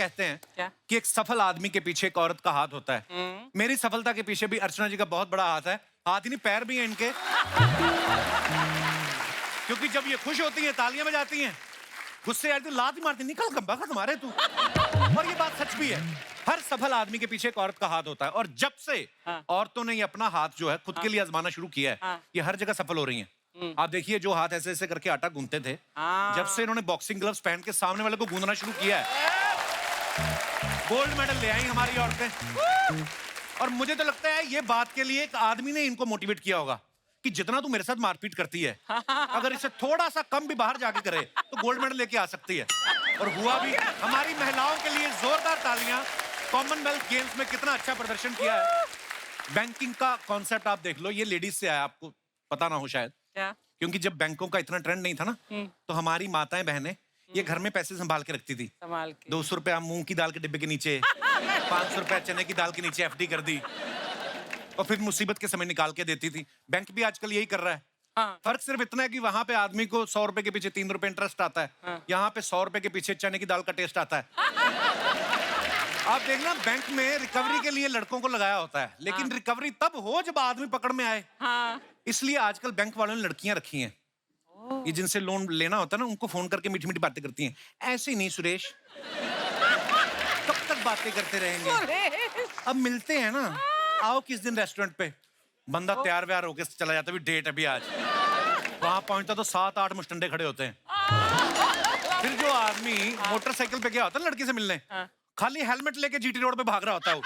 कहते हैं क्या? कि एक सफल आदमी के पीछे एक औरत का हाथ होता है। मेरी सफलता के पीछे भी अर्चना जी का बहुत बड़ा हाथ है। हाथ ही नहीं, पैर भी हैं इनके। क्योंकि जब ये खुश होती हैं तालियां बजाती हैं, गुस्से आती लात ही मारती, निकल गंबा का तुम्हारे तू। और ये बात सच भी है, हर सफल आदमी के पीछे एक औरत का हाथ होता है। और जब से औरतों ने ये अपना हाथ जो है खुद के लिए आजमाना शुरू किया है, ये हर जगह सफल हो रही हैं। आप देखिए, जो हाथ ऐसे ऐसे करके आटा गूंथते थे, जब से इन्होंने बॉक्सिंग ग्लव्स पहन के सामने वाले को गूंदना शुरू किया है, गोल्ड मेडल ले आई हमारी औरतें। और मुझे तो लगता है ये बात के लिए एक आदमी ने इनको मोटिवेट किया होगा कि जितना तू मेरे साथ मारपीट करती है, अगर इसे थोड़ा सा कम भी बाहर जाके करे तो गोल्ड मेडल लेके आ सकती है। और हुआ भी। हमारी महिलाओं के लिए जोरदार तालियां। कॉमनवेल्थ गेम्स में कितना अच्छा प्रदर्शन किया है। बैंकिंग का कॉन्सेप्ट आप देख लो, ये लेडीज से आया, आपको पता ना हो शायद। क्या? क्योंकि जब बैंकों का इतना ट्रेंड नहीं था ना, तो हमारी माताएं बहनें ये घर में पैसे संभाल के रखती थी। संभाल के 200 रुपया मूंग की दाल के डिब्बे के नीचे, 500 रुपया चने की दाल के नीचे एफडी कर दी, और फिर मुसीबत के समय निकाल के देती थी। बैंक भी आजकल यही कर रहा है। फर्क सिर्फ इतना है कि वहां पे आदमी को 100 रुपए के पीछे 3 रुपए इंटरेस्ट आता है, यहाँ पे 100 रुपए के पीछे चने की दाल का टेस्ट आता है। आप देखना, बैंक में रिकवरी के लिए लड़कों को लगाया होता है, लेकिन रिकवरी तब हो जब आदमी पकड़ में आए। इसलिए आजकल बैंक वालों ने लड़कियां रखी हैं। ये जिनसे लोन लेना होता है ना, उनको फोन करके मीठी मीठी बातें करती हैं। ऐसे नहीं सुरेश, कब तक बातें करते रहेंगे, अब मिलते हैं ना, आओ किस दिन रेस्टोरेंट पे। बंदा तैयार व्यार होके चला जाता है, डेट अभी आज। वहां पहुंचता तो 7-8 मुस्टंडे खड़े होते हैं। फिर जो आदमी मोटरसाइकिल पे गया होता है लड़की से मिलने, खाली हेलमेट लेके जीटी रोड पे भाग रहा होता है वो।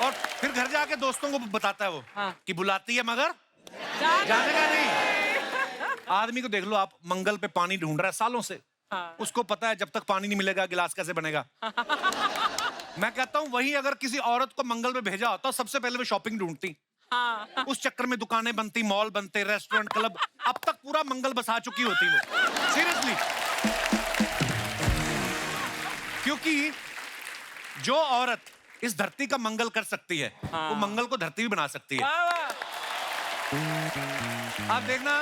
और फिर घर जाके दोस्तों को बताता है वो कि बुलाती है मगर जाने का नहीं। आदमी को देख लो आप, मंगल पे पानी ढूंढ रहा है सालों से। उसको पता है जब तक पानी नहीं मिलेगा गिलास कैसे बनेगा। मैं कहता हूँ वही अगर किसी औरत को मंगल पे भेजा होता, सबसे पहले वो शॉपिंग ढूंढती। उस चक्कर में दुकानें बनती, मॉल बनते, रेस्टोरेंट, क्लब, अब तक पूरा मंगल बसा चुकी होती वो। सीरियसली। क्योंकि जो औरत इस धरती का मंगल कर सकती है, वो मंगल को धरती भी बना सकती है। आप देखना,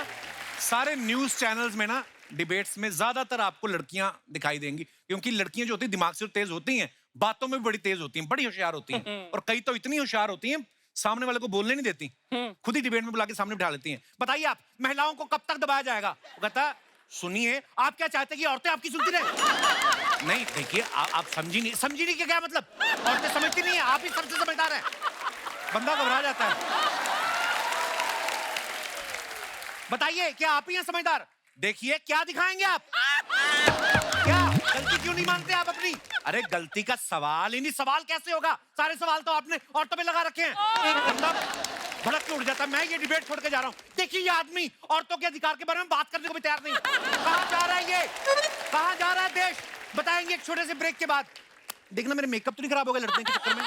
सारे न्यूज चैनल्स में ना, डिबेट्स में ज्यादातर आपको लड़कियां दिखाई देंगी, क्योंकि लड़कियां जो होती हैं दिमाग से तेज होती हैं, बातों में भी बड़ी तेज होती हैं, बड़ी होशियार होती हैं। और कई तो इतनी होशियार होती हैं, सामने वाले को बोलने नहीं देती, खुद ही डिबेट में बुला के सामने बिठा लेती हैं। बताइए आप, महिलाओं को कब तक दबाया जाएगा? वो कहता, सुनिए, आप क्या चाहते हैं कि औरतें आपकी सुनती रहे? नहीं, देखिए, आप समझी नहीं कि क्या मतलब? औरतें समझती नहीं है, आप ही सबसे समझदार हैं। बंदा घबरा जाता है। बताइए, क्या आप ही हैं समझदार? देखिए, क्या दिखाएंगे आप? क्या गलती क्यों नहीं मानते आप अपनी? अरे गलती का सवाल ही नहीं, सवाल कैसे होगा? सारे सवाल तो आपने औरतों पे लगा रखे हैं। बंदा भड़क के उड़ जाता है, मैं ये डिबेट छोड़ के जा रहा हूँ। देखिए, ये आदमी औरतों के अधिकार के बारे में बात करने को भी तैयार नहीं। कहाँ जा रहा है ये? कहाँ जा रहा है देश? बताएंगे एक छोटे से ब्रेक के बाद। देखना, मेरे मेकअप तो नहीं खराब हो गए लड़ने के चक्कर में।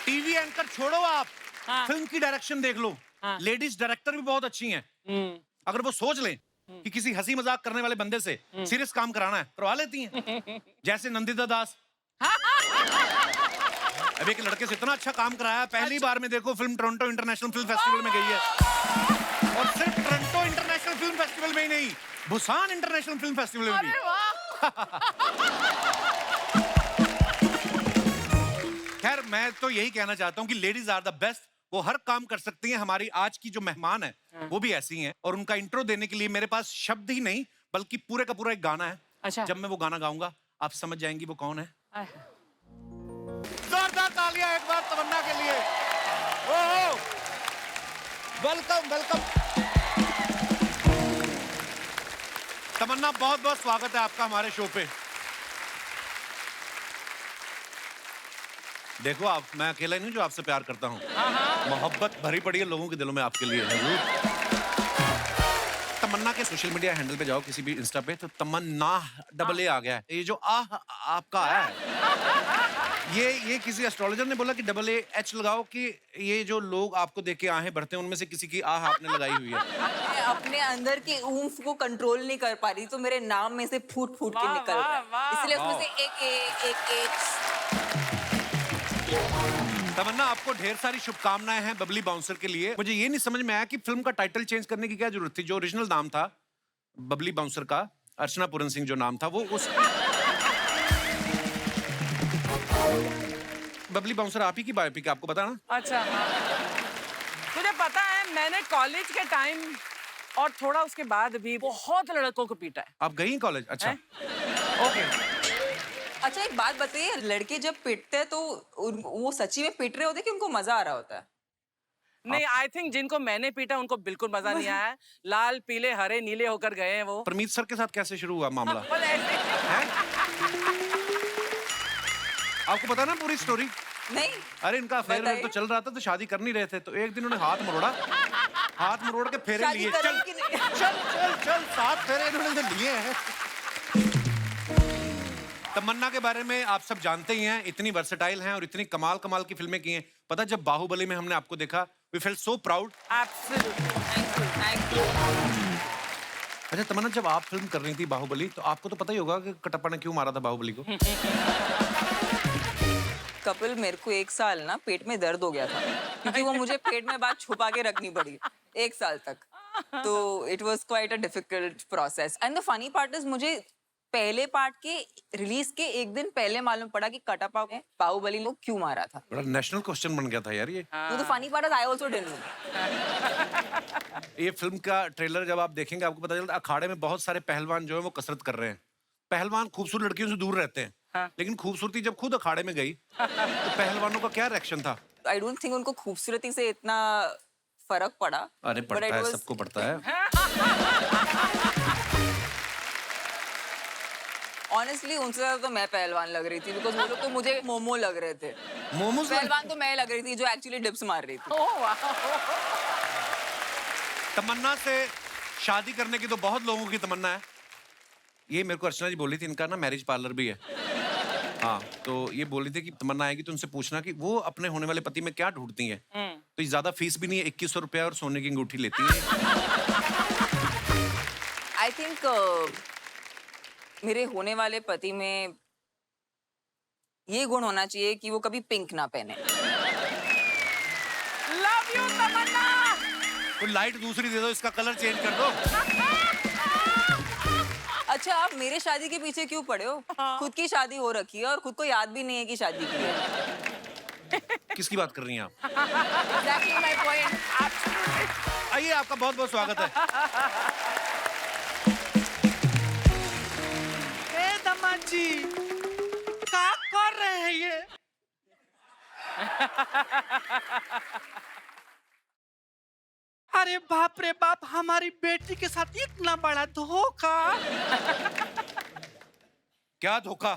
टीवी एंकर छोड़ो आप, फिल्म की डायरेक्शन देख लो। लेडीज डायरेक्टर भी बहुत अच्छी हैं। अगर वो सोच लें कि किसी हंसी मजाक करने वाले बंदे से सीरियस काम कराना है, करवा लेती हैं। जैसे नंदिता दास। अब एक लड़के से इतना अच्छा काम कराया, पहली बार में देखो film Toronto international film festival में गई है। और सिर्फ टोरंटो इंटरनेशनल फिल्म फेस्टिवल में ही नहीं, बुसान इंटरनेशनल फिल्म फेस्टिवल में भी। खैर, मैं तो यही कहना चाहता हूँ कि लेडीज आर द बेस्ट। वो हर काम कर सकती हैं। हमारी आज की जो मेहमान है वो भी ऐसी हैं। और उनका इंट्रो देने के लिए मेरे पास शब्द ही नहीं, बल्कि पूरे का पूरा एक गाना है। अच्छा। जब मैं वो गाना गाऊंगा, आप समझ जाएंगी वो कौन है। जोरदार तालियां एक बार तमन्ना के लिए। ओहो, वेलकम वेलकम तमन्ना, बहुत बहुत स्वागत है आपका हमारे शो पे। देखो आप, मैं अकेला ही नहीं जो आपसे प्यार करता हूँ। मोहब्बत भरी पड़ी है लोगों के दिलों में आपके लिए। तमन्ना के सोशल मीडिया हैंडल पे जाओ, किसी भी इंस्टा पे, तो तमन्ना डबल ए आ गया है। ये जो आपका आया है, ये किसी एस्ट्रोलॉजर ने बोला कि डबल ए एच लगाओ, कि ये जो लोग आपको देख के आहें भरते हैं, उनमें से किसी की आह आपने लगाई हुई है। मैं अपने अंदर के ऊम्फ को कंट्रोल नहीं कर पा रही, तो मेरे नाम में से फूट फूट के निकल रहा है, इसलिए उसमें से एक तमन्ना, आपको ढेर सारी शुभकामनाएं हैं बबली बाउंसर के लिए। मुझे ये नहीं समझ में आया कि फिल्म का टाइटल चेंज करने की क्या जरूरत थी। जो ओरिजिनल नाम था बबली बाउंसर का अर्चना पूरन सिंह जो नाम था वो उस बबली बाउंसर आप ही की बायोपिक है, आपको पता ना? अच्छा हाँ। तुझे पता है मैंने कॉलेज के टाइम और थोड़ा उसके बाद भी बहुत लड़कों को पीटा है। आप गई कॉलेज? अच्छा ओके। अच्छा एक बात बताइए, लड़के जब पीटते हैं तो वो सच्ची में पीट रहे होते हैं कि उनको मजा आ रहा होता है? नहीं, आई थिंक जिनको मैंने पीटा उनको बिल्कुल मजा नहीं आया। लाल पीले हरे नीले होकर गए हैं वो। परमीत सर के साथ कैसे शुरू हुआ मामला? बस ऐसे। है? आपको पता ना पूरी स्टोरी? नहीं। अरे इनका अफेयर बताइए। तो चल रहा था, तो शादी कर नहीं रहे थे, तो एक दिन उन्होंने हाथ मरोड़ा, हाथ मरोड़ के फेरे शादी लिए। करें चल कि नहीं? चल चल चल 7 फेरे इन्होंने तो लिए हैं। तमन्ना के बारे में आप सब जानते ही हैं, इतनी वर्सेटाइल हैं और इतनी कमाल कमाल की फिल्में की हैं। पता जब बाहुबली में हमने आपको देखा, we felt so proud. Absolutely. Thank you. अच्छा तमन्ना, जब आप फिल्म कर रही थी बाहुबली, तो आपको तो पता ही होगा कि कटप्पा ने क्यों मारा था बाहुबली को? कपिल, मेरे को 1 साल ना पेट में दर्द हो गया था क्योंकि वो मुझे पेट में बात छुपा के रखनी पड़ी 1 साल तक। तो it was quite a difficult process and the funny part is मुझे पहले पार्ट के रिलीज के 1 दिन पहले मालूम पड़ा कि कटप्पा ने बाहुबली को क्यों मारा था। बड़ा नेशनल क्वेश्चन बन गया था यार ये। तो funny part is I also didn't know. ये फिल्म का ट्रेलर जब आप देखेंगे आपको पता चलता है अखाड़े में बहुत सारे पहलवान जो है वो कसरत कर रहे हैं। पहलवान खूबसूरत लड़कियों से दूर रहते हैं, लेकिन खूबसूरती जब खुद अखाड़े में गई तो पहलवानों का क्या रिएक्शन था? आई डोंट थिंक उनको खूबसूरती से इतना फर्क पड़ा। अरे पड़ता है, सबको पड़ता है। ऑनेस्टली उनसे ज्यादा तो मैं पहलवान लग रही थी बिकॉज वो लोग तो मुझे मोमो लग रहे थे। मोमोज पहलवान तो मैं लग रही थी जो एक्चुअली डिप्स मार रही थी। Oh, wow. तमन्ना से शादी करने की तो बहुत लोगों की तमन्ना है। ये मेरे को अर्चना जी बोली थी, इनका ना मैरिज पार्लर भी है। हाँ, तो ये बोली थी कि तमन्ना आएगी तो उनसे पूछना कि वो अपने होने वाले पति में क्या ढूंढती हैं। तो ये ज्यादा फीस भी नहीं है, 2100 रुपया और सोने की अंगूठी लेती है। आई थिंक मेरे होने वाले पति में ये गुण होना चाहिए कि वो कभी पिंक ना पहने। Love you, तमन्ना। तो लाइट दूसरी दे दो, इसका कलर चेंज कर दो। अच्छा, आप मेरे शादी के पीछे क्यों पड़े हो? खुद की शादी हो रखी है और खुद को याद भी नहीं है कि शादी की है। किसकी बात कर रही हैं आप? Exactly my point. आइए, आपका बहुत बहुत स्वागत है। दामाद जी क्या कर रहे हैं ये? अरे बाप रे बाप, हमारी बेटी के साथ इतना बड़ा धोखा। क्या धोखा?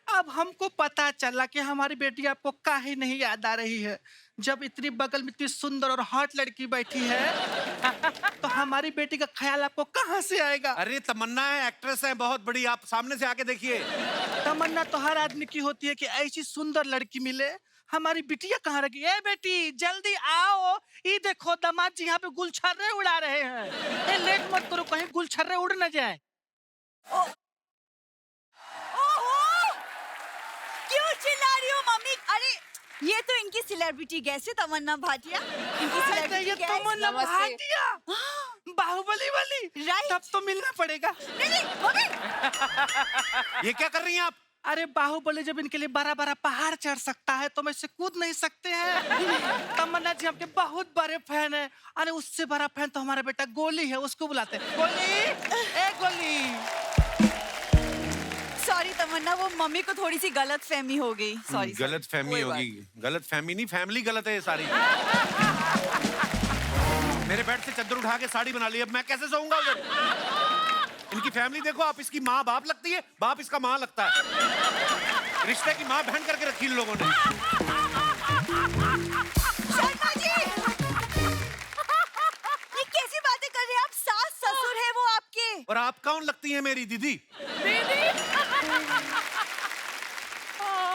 अब हमको पता चला कि हमारी बेटी आपको काहे नहीं याद आ रही है। जब इतनी बगल में इतनी सुंदर और हॉट लड़की बैठी है तो हमारी बेटी का ख्याल आपको कहाँ से आएगा? अरे तमन्ना है, एक्ट्रेस है बहुत बड़ी, आप सामने से आके देखिए। तमन्ना तो हर आदमी की होती है कि ऐसी सुंदर लड़की मिले। हमारी बिटिया कहाँ रखी? ए बेटी जल्दी आओ, ये देखो दामाद जी यहाँ पे गुलछर्रे उड़ा रहे हैं। ए लेट मत करो, कहीं गुलछर्रे उड़ न जाए। क्यों चिल्ला रही हो मम्मी? अरे ये तो इनकी सेलिब्रिटी गेस्ट है तमन्ना भाटिया। इनकी ये सेलिब्रिटी गेस्ट। तमन्ना नमस्ते। भाटिया, बाहुबली वाली। Right. तब तो मिलना पड़ेगा। नहीं मम्मी। ये क्या कर रही हैं आप? अरे बाहुबली जब इनके लिए बड़ा बड़ा पहाड़ चढ़ सकता है तो मैं इससे कूद नहीं सकते हैं? तमन्ना जी आपके बहुत बड़े फैन है। अरे उससे बड़ा फैन तो हमारा बेटा गोली है, उसको बुलाते हैं। गोली, ए गोली। सॉरी तमन्ना, वो मम्मी को थोड़ी सी गलत फहमी हो गई। सॉरी। गलत फहमी कोई होगी। गलत फहमी नहीं, फैमिली गलत है ये सारी। मेरे बेड से चादर उठा के साड़ी बना ली, अब मैं कैसे सोऊंगा उधर? इनकी फैमिली देखो आप, इसकी माँ बाप लगती है, बाप इसका माँ लगता है। रिश्ते की माँ बहन करके रखी इन लोगों ने। शर्मा जी, ये कैसी बातें कर रहे हैं आप? सास ससुर है वो आपके। और आप कौन लगती हैं? मेरी दीदी।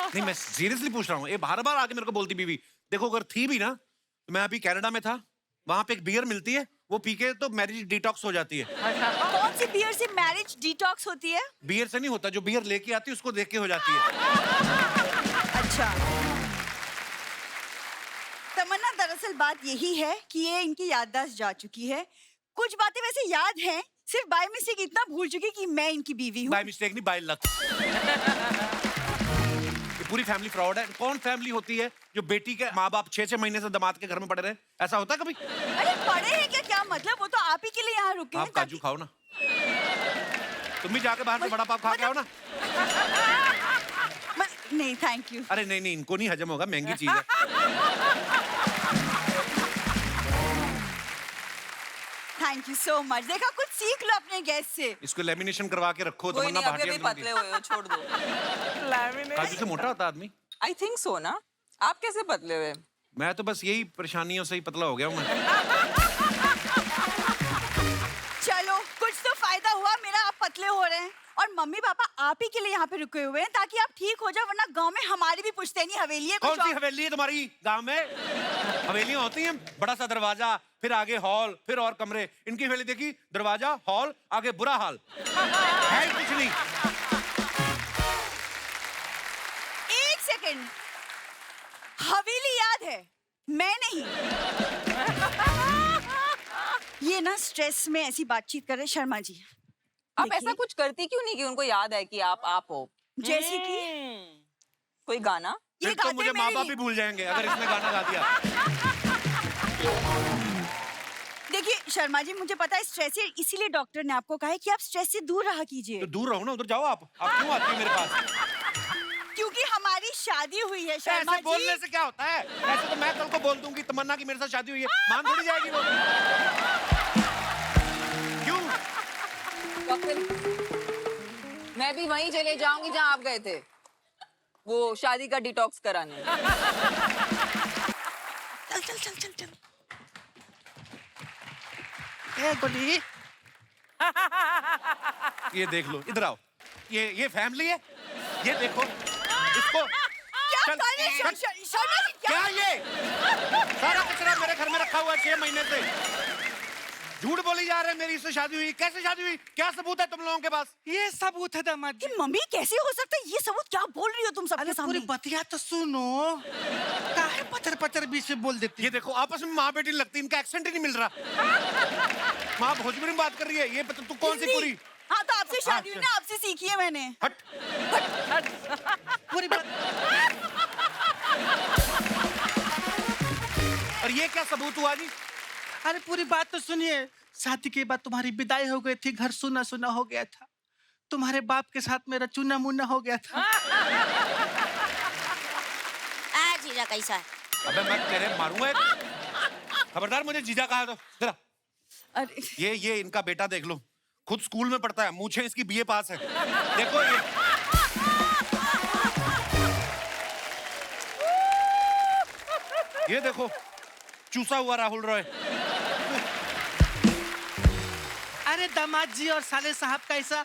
नहीं, मैं सीरियसली पूछ रहा हूँ। ये बार बार आके मेरे को बोलती बीवी। देखो अगर थी भी ना, तो मैं अभी कनाडा में था, वहां पे एक बियर मिलती है, वो पी के तो मैरिज डिटॉक्स हो जाती है। कौन सी बियर से मैरिज डिटॉक्स होती है? बियर से नहीं होता, जो बियर लेके आती है उसको देख के हो जाती है। अच्छा तमन्ना, दरअसल बात यही है कि ये इनकी याददाश्त जा चुकी है। कुछ बातें वैसे याद हैं सिर्फ बाय मिस्टेक इतना भूल चुकी कि मैं इनकी बीवी हूँ। बाय मिस्टेक नहीं, बाय लक। ये पूरी फैमिली फ्रॉड है। कौन फैमिली होती है जो बेटी के माँ बाप 6-6 महीने से दामाद के घर में पड़े रहे? ऐसा होता है कभी? अरे पढ़े हैं क्या? क्या मतलब? वो तो आप ही के लिए यहाँ रुके हैं आप काजू खाओ ना, तुम भी जाके बाहर से बड़ा पाव खा के आओ ना। नहीं थैंक यू। अरे नहीं नहीं, इनको नहीं हजम होगा, महंगी चीज है। Thank you so much. देखा, कुछ सीख लो अपने गेस्ट से। इसको लेमिनेशन करवा के रखो। कोई तमन्ना नहीं, अभी भाटिया अभी पतले हुए हो, छोड़ दो। काजू से मोटा होता आदमी। आई थिंक सो ना। आप कैसे पतले हुए? मैं तो बस यही परेशानियों से ही पतला हो गया हूँ मैं। चलो, कुछ तो फायदा हुआ मेरा, आप पतले हो रहे हैं। और मम्मी पापा आप ही के लिए यहाँ पे रुके हुए हैं ताकि आप ठीक हो जाओ, वरना गांव में हमारी भी पुश्तैनी हवेली है। कौन सी हवेली है तुम्हारी गांव में? हवेलियां होती हैं, बड़ा सा दरवाजा, फिर आगे हॉल, फिर और कमरे। इनकी हवेली देखी, दरवाजा, हॉल, आगे बुरा हाल है ही कुछ नहीं। एक सेकंड, हवेली याद है, मैं नहीं। ये ना स्ट्रेस में ऐसी बातचीत कर रहे शर्मा जी। आप ऐसा कुछ करती क्यों नहीं कि उनको याद है कि आप हो? जैसे कि कोई गाना? फिर तो मुझे माँ बाप भी भूल जाएंगे अगर इसने गाना गा दिया। देखिए शर्मा जी, मुझे पता है स्ट्रेस है, इसीलिए डॉक्टर ने आपको कहा है कि आप स्ट्रेस से दूर रहा कीजिए। तो दूर रहो ना, उधर जाओ। आप क्यों आती है मेरे पास? क्योंकि हमारी शादी हुई है शर्मा ऐसे बोलने जी। से क्या होता है? ऐसे तो मैं कल को बोल दूंगी तमन्ना की मेरे साथ शादी हुई है, मान थोड़ी जाएगी वो। क्यों? कपिल, मैं भी वहीं चले जाऊंगी जहां आप गए थे, वो शादी का डिटॉक्स कराने। चल चल चल चल चल। ए गोली, ये देख लो, इधर आओ। ये फैमिली है, ये देखो इसको। क्या चल, कर रहे हैं चल। शर्मा जी? क्या ये सारा कचरा मेरे घर में रखा हुआ है 6 महीने से? झूठ बोली जा रहे हैं मेरी इससे शादी हुई। कैसे शादी हुई? क्या सबूत है तुम लोगों के पास? ये सबूत है दामाद जी। कि मम्मी कैसे हो सकता है ये सबूत? क्या बोल रही हो तुम सबके अरे सामने? पूरी बतिया तो सुनो, काहे पचर पचर बीच में बोल देती ये देखो, आपस में माँ बेटी लगती, इनका एक्सेंट ही नहीं मिल रहा। माँ भोजपुरी में बात कर रही है, ये तू कौन सी हिंदी? पूरी? हाँ तो आपसे शादी हुई ना, आपसे सीखी है मैंने। हट। पूरी बात। और ये क्या सबूत हुआ जी? अरे पूरी बात तो सुनिए। शादी के बाद तुम्हारी विदाई हो गई थी, घर सुना सुना हो गया था, तुम्हारे बाप के साथ मेरा चूना मुन्ना हो गया था। जीजा कैसा है? अबे मैं तेरे मारूंगा एक। खबरदार मुझे जीजा कहा तो जरा। अरे ये इनका बेटा देख लो, खुद स्कूल में पढ़ता है, मूछें इसकी बीए पास है। देखो ये देखो, चूसा हुआ राहुल रॉय। अरे दामाद जी और साले साहब का ऐसा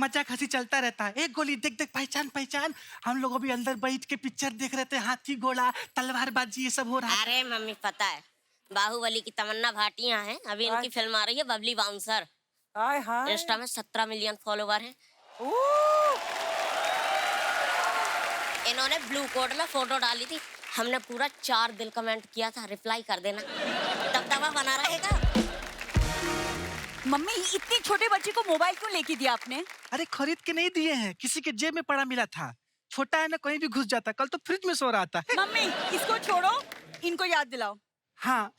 मजाक हंसी चलता रहता है। एक गोली देख देख, पहचान पहचान। हम लोग अभी अंदर बैठ के पिक्चर देख रहे थे, हाथी घोड़ा तलवारबाजी ये सब हो रहा है। अरे मम्मी पता है, बाहुबली की तमन्ना भाटिया हैं, अभी इनकी फिल्म आ रही है बबली बाउंसर। हाय हाय। इंस्टा में 17 मिलियन फॉलोवर हैं। इन्होंने ब्लू कोड में फोटो डाली थी, हमने पूरा 4 दिल कमेंट किया था, रिप्लाई कर देना, दबदबा बना रहेगा। मम्मी, इतनी छोटे बच्चे को मोबाइल क्यों लेके दिया आपने? अरे खरीद के नहीं दिए हैं, किसी के जेब में पड़ा मिला था। छोटा है ना, कहीं भी घुस जाता। कल तो फ्रिज में सो रहा था। मम्मी इसको छोड़ो, इनको याद दिलाओ। हाँ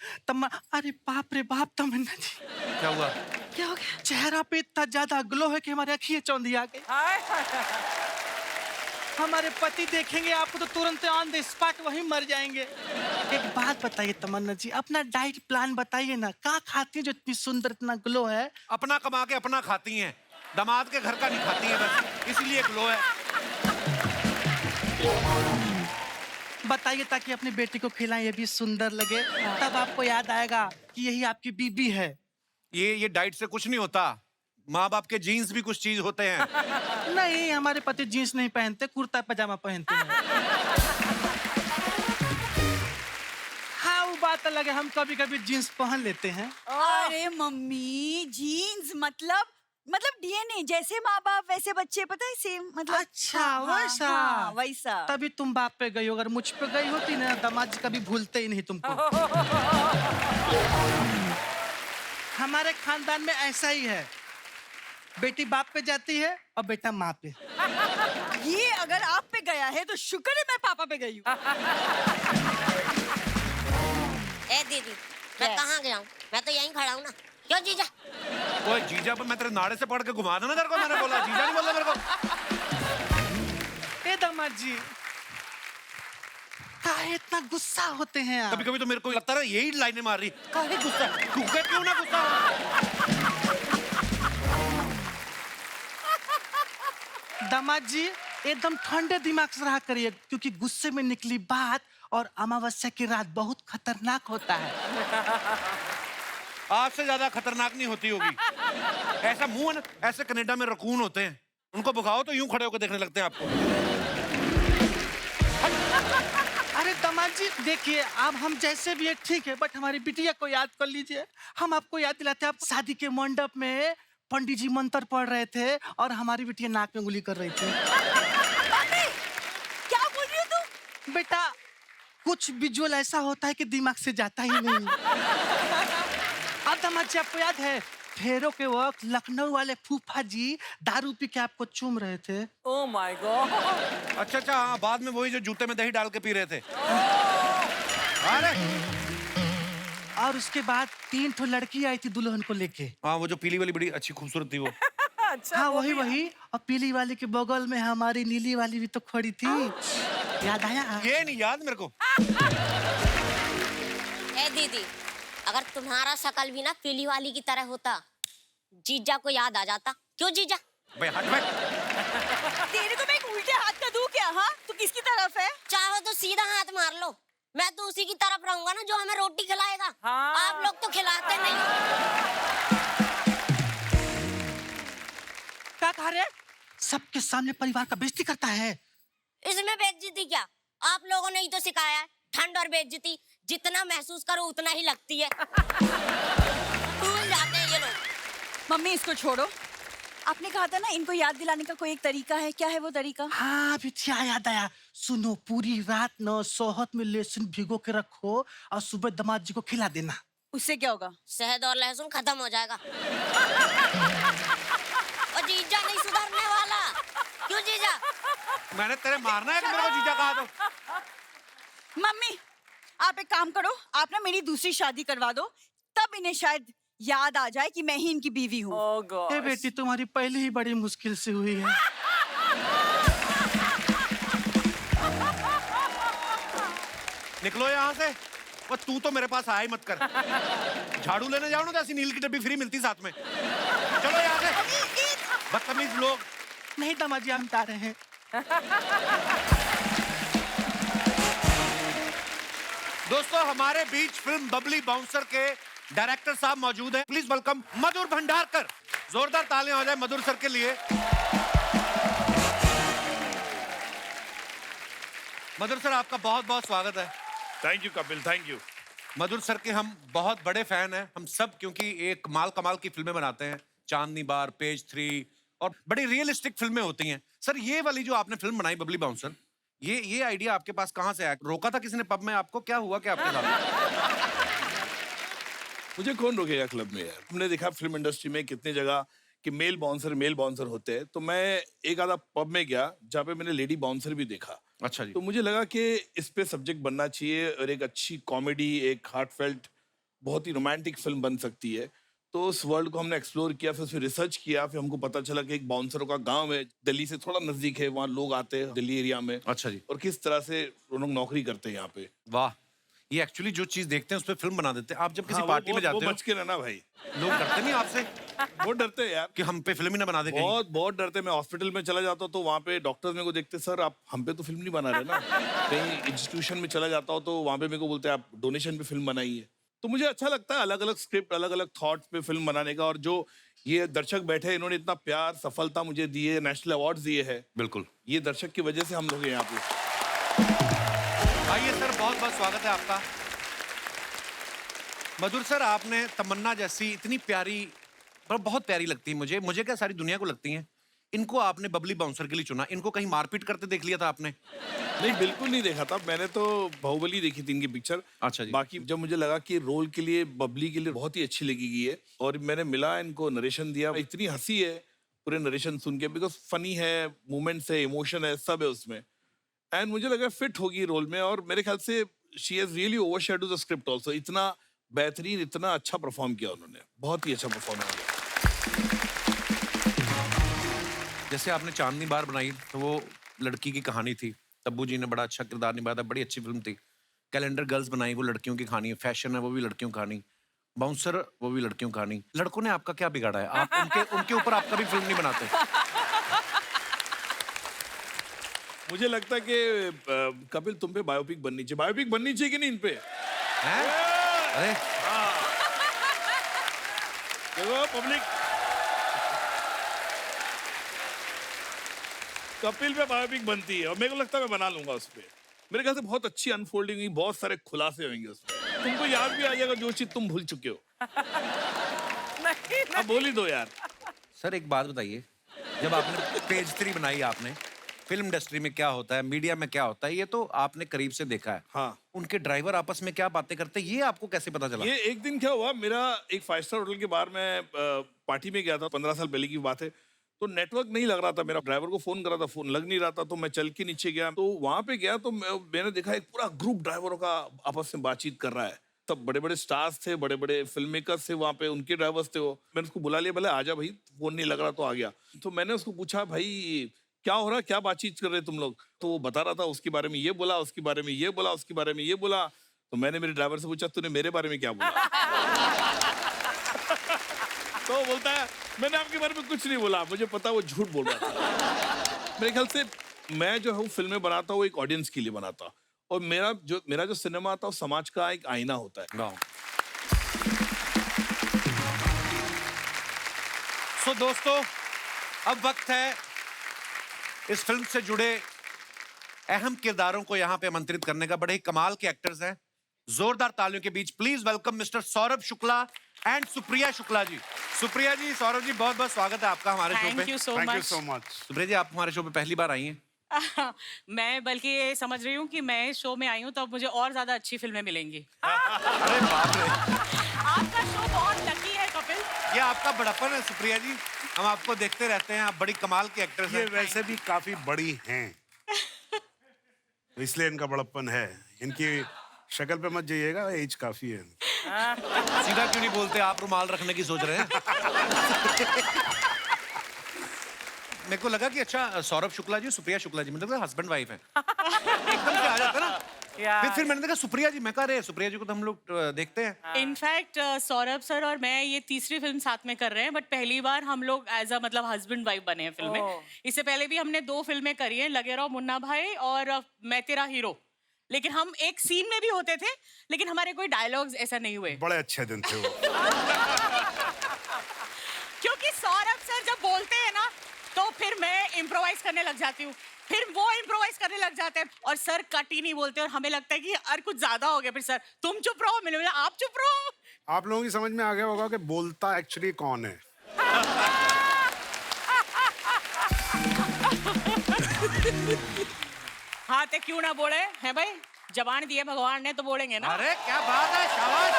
अरे बाप रे बाप तमन्ना जी, क्या हुआ? क्या हो गया? चेहरा पे इतना ज्यादा ग्लो है कि हमारी आँखें चौंधी आ गई। हाय हाय। हमारे पति देखेंगे आपको तो तुरंत ऑन द स्पॉट वहीं मर जाएंगे। एक बात बताइए तमन्ना जी, अपना डाइट प्लान बताइए ना, क्या खाती है जो इतनी सुंदर, इतना ग्लो है? अपना कमा के अपना खाती हैं, दामाद के घर का नहीं खाती हैं, बस इसीलिए ग्लो है। बताइए ताकि अपनी बेटी को खिलाएं, ये भी सुंदर लगे, तब आपको याद आएगा कि यही आपकी बीबी है। ये डाइट से कुछ नहीं होता, माँ बाप के जीन्स भी कुछ चीज होते हैं। नहीं, हमारे पति जीन्स नहीं पहनते, कुर्ता पजामा पहनते हैं। हाँ वो बात अलग है, हम कभी कभी जीन्स पहन लेते हैं। अरे मम्मी, जीन्स मतलब डीएनए, जैसे माँ बाप वैसे बच्चे, पता है, सेम मतलब। अच्छा, हाँ, वैसा। हाँ, वैसा। तभी तुम बाप पे गई हो, अगर मुझ पे गई होती ना, दामाद जी कभी भूलते ही नहीं तुमको। हमारे खानदान में ऐसा ही है, बेटी बाप पे जाती है और बेटा माँ पे। ये अगर आप पे गया है तो शुक्र है मैं पापा पे गई हूँ। ए दीदी, मैं कहाँ गया हूँ? मैं तो यहीं खड़ा हूँ ना। क्यों जीजा? ओए जीजा पर मैं तेरे नाड़े से पकड़ के घुमा देना तेरे को, मैंने बोला जीजा नहीं बोला मेरे को। ए दामाद जी, काहे इतना गुस्सा होते हैं आप? कभी कभी तो मेरे को लगता है यही लाइनें मार रही, काहे गुस्सा, क्यों ना गुस्सा हो? दामाद जी एकदम ठंडे दिमाग से रहा करिए, क्योंकि गुस्से में निकली बात और अमावस्या की रात बहुत खतरनाक होता है। आपसे ज्यादा खतरनाक नहीं होती होगी। ऐसा मुंह है ना, ऐसे कनाडा में रकून होते हैं, उनको भगाओ तो यूं खड़े होकर देखने लगते हैं आपको। अरे दामाद जी देखिए, अब हम जैसे भी है ठीक है, बट हमारी बिटिया को याद कर लीजिए। हम आपको याद दिलाते हैं, आप शादी के मंडप में पंडित जी मंत्र पढ़ रहे थे और हमारी बिटिया नाक में उंगली कर रही थी। क्या बोल रही हो तुम? बेटा कुछ विजुअल ऐसा होता है कि दिमाग से जाता ही नहीं। अब दामाद जी आपको याद है फेरों के वक्त लखनऊ वाले फूफा जी दारू पी के आपको चूम रहे थे? Oh my God. अच्छा अच्छा, हाँ, बाद में वही जो जूते में दही डाल के पी रहे थे। अरे और उसके बाद 3 ठो लड़की आई थी दुल्हन को लेके। हाँ, वो जो पीली वाली बड़ी अच्छी खूबसूरत थी वो। अच्छा, हाँ वो वही भी- वही, और पीली वाली के बगल में हमारी नीली वाली भी तो खड़ी थी, याद आया? ये नहीं याद मेरे को। ए दीदी, अगर तुम्हारा शकल भी ना पीली वाली की तरह होता, जीजा को याद आ जाता। क्यों जीजा? भाई हट भाई। तेरे को मैं एक उल्टे हाथ का दूं क्या? हाँ, तू किसकी तरफ है? चाहो तो सीधा हाथ मार लो, मैं तो उसी की तरफ रहूंगा ना जो हमें रोटी खिलाएगा। हाँ। आप लोग तो खिलाते नहीं हो। क्या कह रहे? सबके सामने परिवार का बेइज्जती करता है। इसमें बेइज्जती क्या? आप लोगों ने ही तो सिखाया है, ठंड और बेइज्जती जितना महसूस करो उतना ही लगती है। भूल जाते हैं ये लोग। मम्मी इसको छोड़ो। आपने कहा था ना इनको याद दिलाने का कोई एक तरीका है, क्या है वो तरीका? हाँ बिटिया याद आया। सुनो, पूरी रात न सोहत में लहसुन भिगो के रखो और सुबह दामाद जी को खिला देना। उससे क्या होगा? शहद और लहसुन खत्म हो जाएगा। और जीजा नहीं सुधरने वाला। क्यों जीजा? मैंने तेरे मारना है कि मेरे को जीजा कहा तो। मम्मी आप एक काम करो, आप ना मेरी दूसरी शादी करवा दो, तब इन्हें शायद याद आ जाए कि मैं ही इनकी बीवी हूँ। ओह गॉड। ए बेटी, तुम्हारी पहले ही बड़ी मुश्किल से हुई है। निकलो यहाँ से। वो तू तो मेरे पास आया ही मत कर। झाड़ू लेने जाओ ना तो ऐसी नील की डब्बी फ्री मिलती साथ में। चलो यहाँ से, बदतमीज लोग। नहीं दामाद जी, हम बता रहे हैं। दोस्तों हमारे बीच फिल्म बबली बाउंसर के डायरेक्टर साहब मौजूद हैं। प्लीज वेलकम मधुर भंडारकर। जोरदार तालियां हो जाए मधुर सर के लिए। मधुर सर आपका बहुत बहुत स्वागत है। Thank you Kapil, thank you. Madhur sir के हम बहुत बड़े फैन हैं हम सब, क्योंकि एक माल कमाल की फिल्में बनाते हैं, चांदनी बार, पेज 3 और बड़ी रियलिस्टिक फिल्में होती हैं। सर ये वाली जो आपने फिल्म बनाई बबली बाउंसर, ये आइडिया आपके पास कहाँ से आया? रोका था किसी ने पब में आपको? क्या हुआ क्या आपके साथ? मुझे कौन रोकेगा क्लब में यार। हमने देखा फिल्म इंडस्ट्री में कितने जगह कि मेल बाउंसर होते हैं, तो मैं एक आधा पब में गया जहाँ पे मैंने लेडी बाउंसर भी देखा। अच्छा जी। तो मुझे लगा कि इस पे सब्जेक्ट बनना चाहिए और एक अच्छी कॉमेडी, एक हार्टफेल्ट, बहुत ही रोमांटिक फिल्म बन सकती है। तो उस वर्ल्ड को हमने एक्सप्लोर किया, फिर रिसर्च किया, फिर हमको पता चला कि एक बाउंसरों का गांव है, दिल्ली से थोड़ा नजदीक है, वहाँ लोग आते हैं दिल्ली एरिया में। अच्छा जी। और किस तरह से वो लोग नौकरी करते हैं यहाँ पे। वाह, ये एक्चुअली जो चीज देखते हैं उस पर फिल्म बना देते हैं। आप जब किसी हाँ, पार्टी में वो जाते हो, बच के रहना भाई। लोग डरते नहीं आपसे बहुत डरते हैं यार, कि हम पे फिल्म ही ना बना दे कहीं? बहुत बहुत डरते। मैं हॉस्पिटल में चला जाता हूँ तो वहाँ पे डॉक्टर्स मेरे को देखते, सर आप हम पे तो फिल्म नहीं बना रहे ना। कहीं इंस्टीट्यूशन में चला जाता हूँ तो वहाँ पे मेरे को बोलते हैं आप डोनेशन पे फिल्म बनाइए। तो मुझे अच्छा लगता है अलग अलग स्क्रिप्ट, अलग अलग थॉट्स पे फिल्म बनाने का। और जो ये दर्शक बैठे हैं, इन्होंने इतना प्यार, सफलता मुझे दी है, नेशनल अवार्ड दिए हैं। बिल्कुल, ये दर्शक की वजह से हम लोग हैं यहाँ पे। आइए सर, बहुत बहुत स्वागत है आपका। मधुर सर, आपने तमन्ना जैसी इतनी प्यारी, पर बहुत प्यारी लगती है मुझे क्या सारी दुनिया को लगती हैं, इनको आपने बबली बाउंसर के लिए चुना। इनको कहीं मारपीट करते देख लिया था आपने? नहीं, बिल्कुल नहीं देखा था मैंने। तो बाहुबली देखी थी इनकी पिक्चर। अच्छा जी। बाकी जब मुझे लगा कि रोल के लिए बबली के लिए बहुत ही अच्छी लगेगी है, और मैंने मिला इनको, नरेशन दिया, इतनी हंसी है पूरे नरेशन सुन के, बिकॉज फनी है, मोमेंट्स है, इमोशन है, सब है उसमें, एंड मुझे लगा फिट होगी रोल में, और मेरे ख्याल से she has really overshadowed the script also. इतना बेहतरीन, इतना अच्छा परफॉर्म किया उन्होंने, बहुत ही अच्छा परफॉर्म किया। जैसे आपने चांदनी बार बनाई तो वो लड़की की कहानी थी, तब्बू जी ने बड़ा अच्छा किरदार निभाया था, बड़ी अच्छी फिल्म थी। कैलेंडर गर्ल्स बनाई, वो लड़कियों की कहानी है। फैशन है, वो भी लड़कियों की कहानी। बाउंसर, वो भी लड़कियों की कहानी। लड़कों ने आपका क्या बिगाड़ा है? आप उनके ऊपर आप कभी फिल्म नहीं बनाते? मुझे लगता है कि कपिल तुम पे बायोपिक बननी चाहिए। बायोपिक बननी चाहिए कि नहीं इन पे? हैं? अरे देखो पब्लिक, कपिल पे बायोपिक बनती है और मेरे को लगता है मैं बना लूंगा उस पे। मेरे ख्याल से बहुत अच्छी अनफोल्डिंग हुई, बहुत सारे खुलासे होंगे उसमें, तुमको याद भी आ जाएगा जो चीज तुम भूल चुके हो। नहीं, अब बोल ही दो यार। सर एक बात बताइए, जब आपने पेज 3 बनाई, आपने फिल्म इंडस्ट्री में क्या होता है, मीडिया में क्या होता है, ये तो आपने करीब से देखा है। हाँ। उनके ड्राइवर आपस में क्या बातें करते हैं, ये आपको कैसे पता चला? ये एक दिन क्या हुआ, मेरा एक 5 स्टार होटल के बाहर में पार्टी में गया था, 15 साल पहले की बात है, तो नेटवर्क नहीं लग रहा था, मेरा ड्राइवर को फोन करा था, फोन लग नहीं रहा था, तो मैं चल के नीचे गया, तो वहां पे गया तो मैंने देखा एक पूरा ग्रुप ड्राइवरों का आपस में बातचीत कर रहा है। सब बड़े बड़े स्टार्स थे, बड़े बड़े फिल्म मेकर्स थे वहाँ पे, उनके ड्राइवर्स थे वो। मैंने उसको बुला लिया, बोले आजा भाई, फोन नहीं लग रहा, तो आ गया। तो मैंने उसको पूछा, भाई क्या हो रहा है, क्या बातचीत कर रहे तुम लोग? तो वो बता रहा था, उसके बारे में ये बोला, उसके बारे में ये बोला, उसके बारे में ये बोला। तो मैंने मेरे ड्राइवर से पूछा, तूने मेरे बारे में क्या बोला? तो वो बोलता है, मैंने आपके बारे में कुछ नहीं बोला, मुझे पता वो झूठ बोल रहा था। मेरे ख्याल से मैं जो हूँ फिल्में बनाता हूँ एक ऑडियंस के लिए बनाता, और मेरा जो सिनेमा आता है वो समाज का एक आईना होता है। सो दोस्तों, अब वक्त है इस फिल्म से जुड़े अहम किरदारों को यहाँ पे आमंत्रित करने का। बड़े ही कमाल के एक्टर्स हैं, जोरदार तालियों के बीच please welcome mister Saurabh Shukla and Supriya Shukla ji. Supriya ji, Saurabh ji, बहुत बहुत स्वागत है आपका हमारे शो पे। Thank you so much. Supriya ji, आप हमारे शो पे पहली बार आई हैं। मैं बल्कि ये समझ रही हूँ कि मैं इस शो में आई हूँ तो अब मुझे और ज्यादा अच्छी फिल्में मिलेंगी। अरे बाप रे, आपका शो बहुत लकी है कपिल। ये आपका बड़प्पन है सुप्रिया जी, हम आपको देखते रहते हैं, आप बड़ी कमाल की एक्ट्रेस ये हैं। वैसे भी काफी बड़ी हैं, तो इसलिए इनका बड़प्पन है। इनकी शक्ल पे मत जाइएगा, एज काफी है। सीधा क्यों नहीं बोलते, आप रुमाल रखने की सोच रहे हैं? मेरे को लगा कि अच्छा सौरभ शुक्ला जी, सुप्रिया शुक्ला जी, मतलब हस्बैंड वाइफ हैं। एकदम से आ जाता ना। फिर मैंने देखा सुप्रिया जी, मैं कह रहे सुप्रिया जी को तो हम लोग देखते हैं। इनफैक्ट सौरभ सर और मैं ये तीसरी फिल्म साथ में कर रहे हैं, बट पहली बार हम लोग एज अ मतलब हस्बैंड वाइफ बने हैं फिल्म में। इससे पहले भी हमने 2 फिल्में करी हैं, लगे रहो मुन्ना भाई और मैं तेरा हीरो, लेकिन हम एक सीन में भी होते थे, लेकिन हमारे कोई डायलॉग्स ऐसा नहीं हुए। बड़े अच्छे दिन थे वो। क्योंकि सौरभ सर जब बोलते हैं ना तो फिर मैं इम्प्रोवाइज करने लग जाती हूँ, फिर वो इम्प्रोवाइज करने लग जाते हैं और सर कट ही नहीं बोलते और हमें लगता है कि यार कुछ ज्यादा हो गया। फिर सर तुम चुप रहो, मैंने बोला आप चुप रहो। आप लोगों की समझ में आ गया होगा कि बोलता एक्चुअली कौन है। हाँ तो क्यों ना बोले हैं भाई, जबान दिए भगवान ने तो बोलेंगे ना। अरे क्या बात है, शाबाश।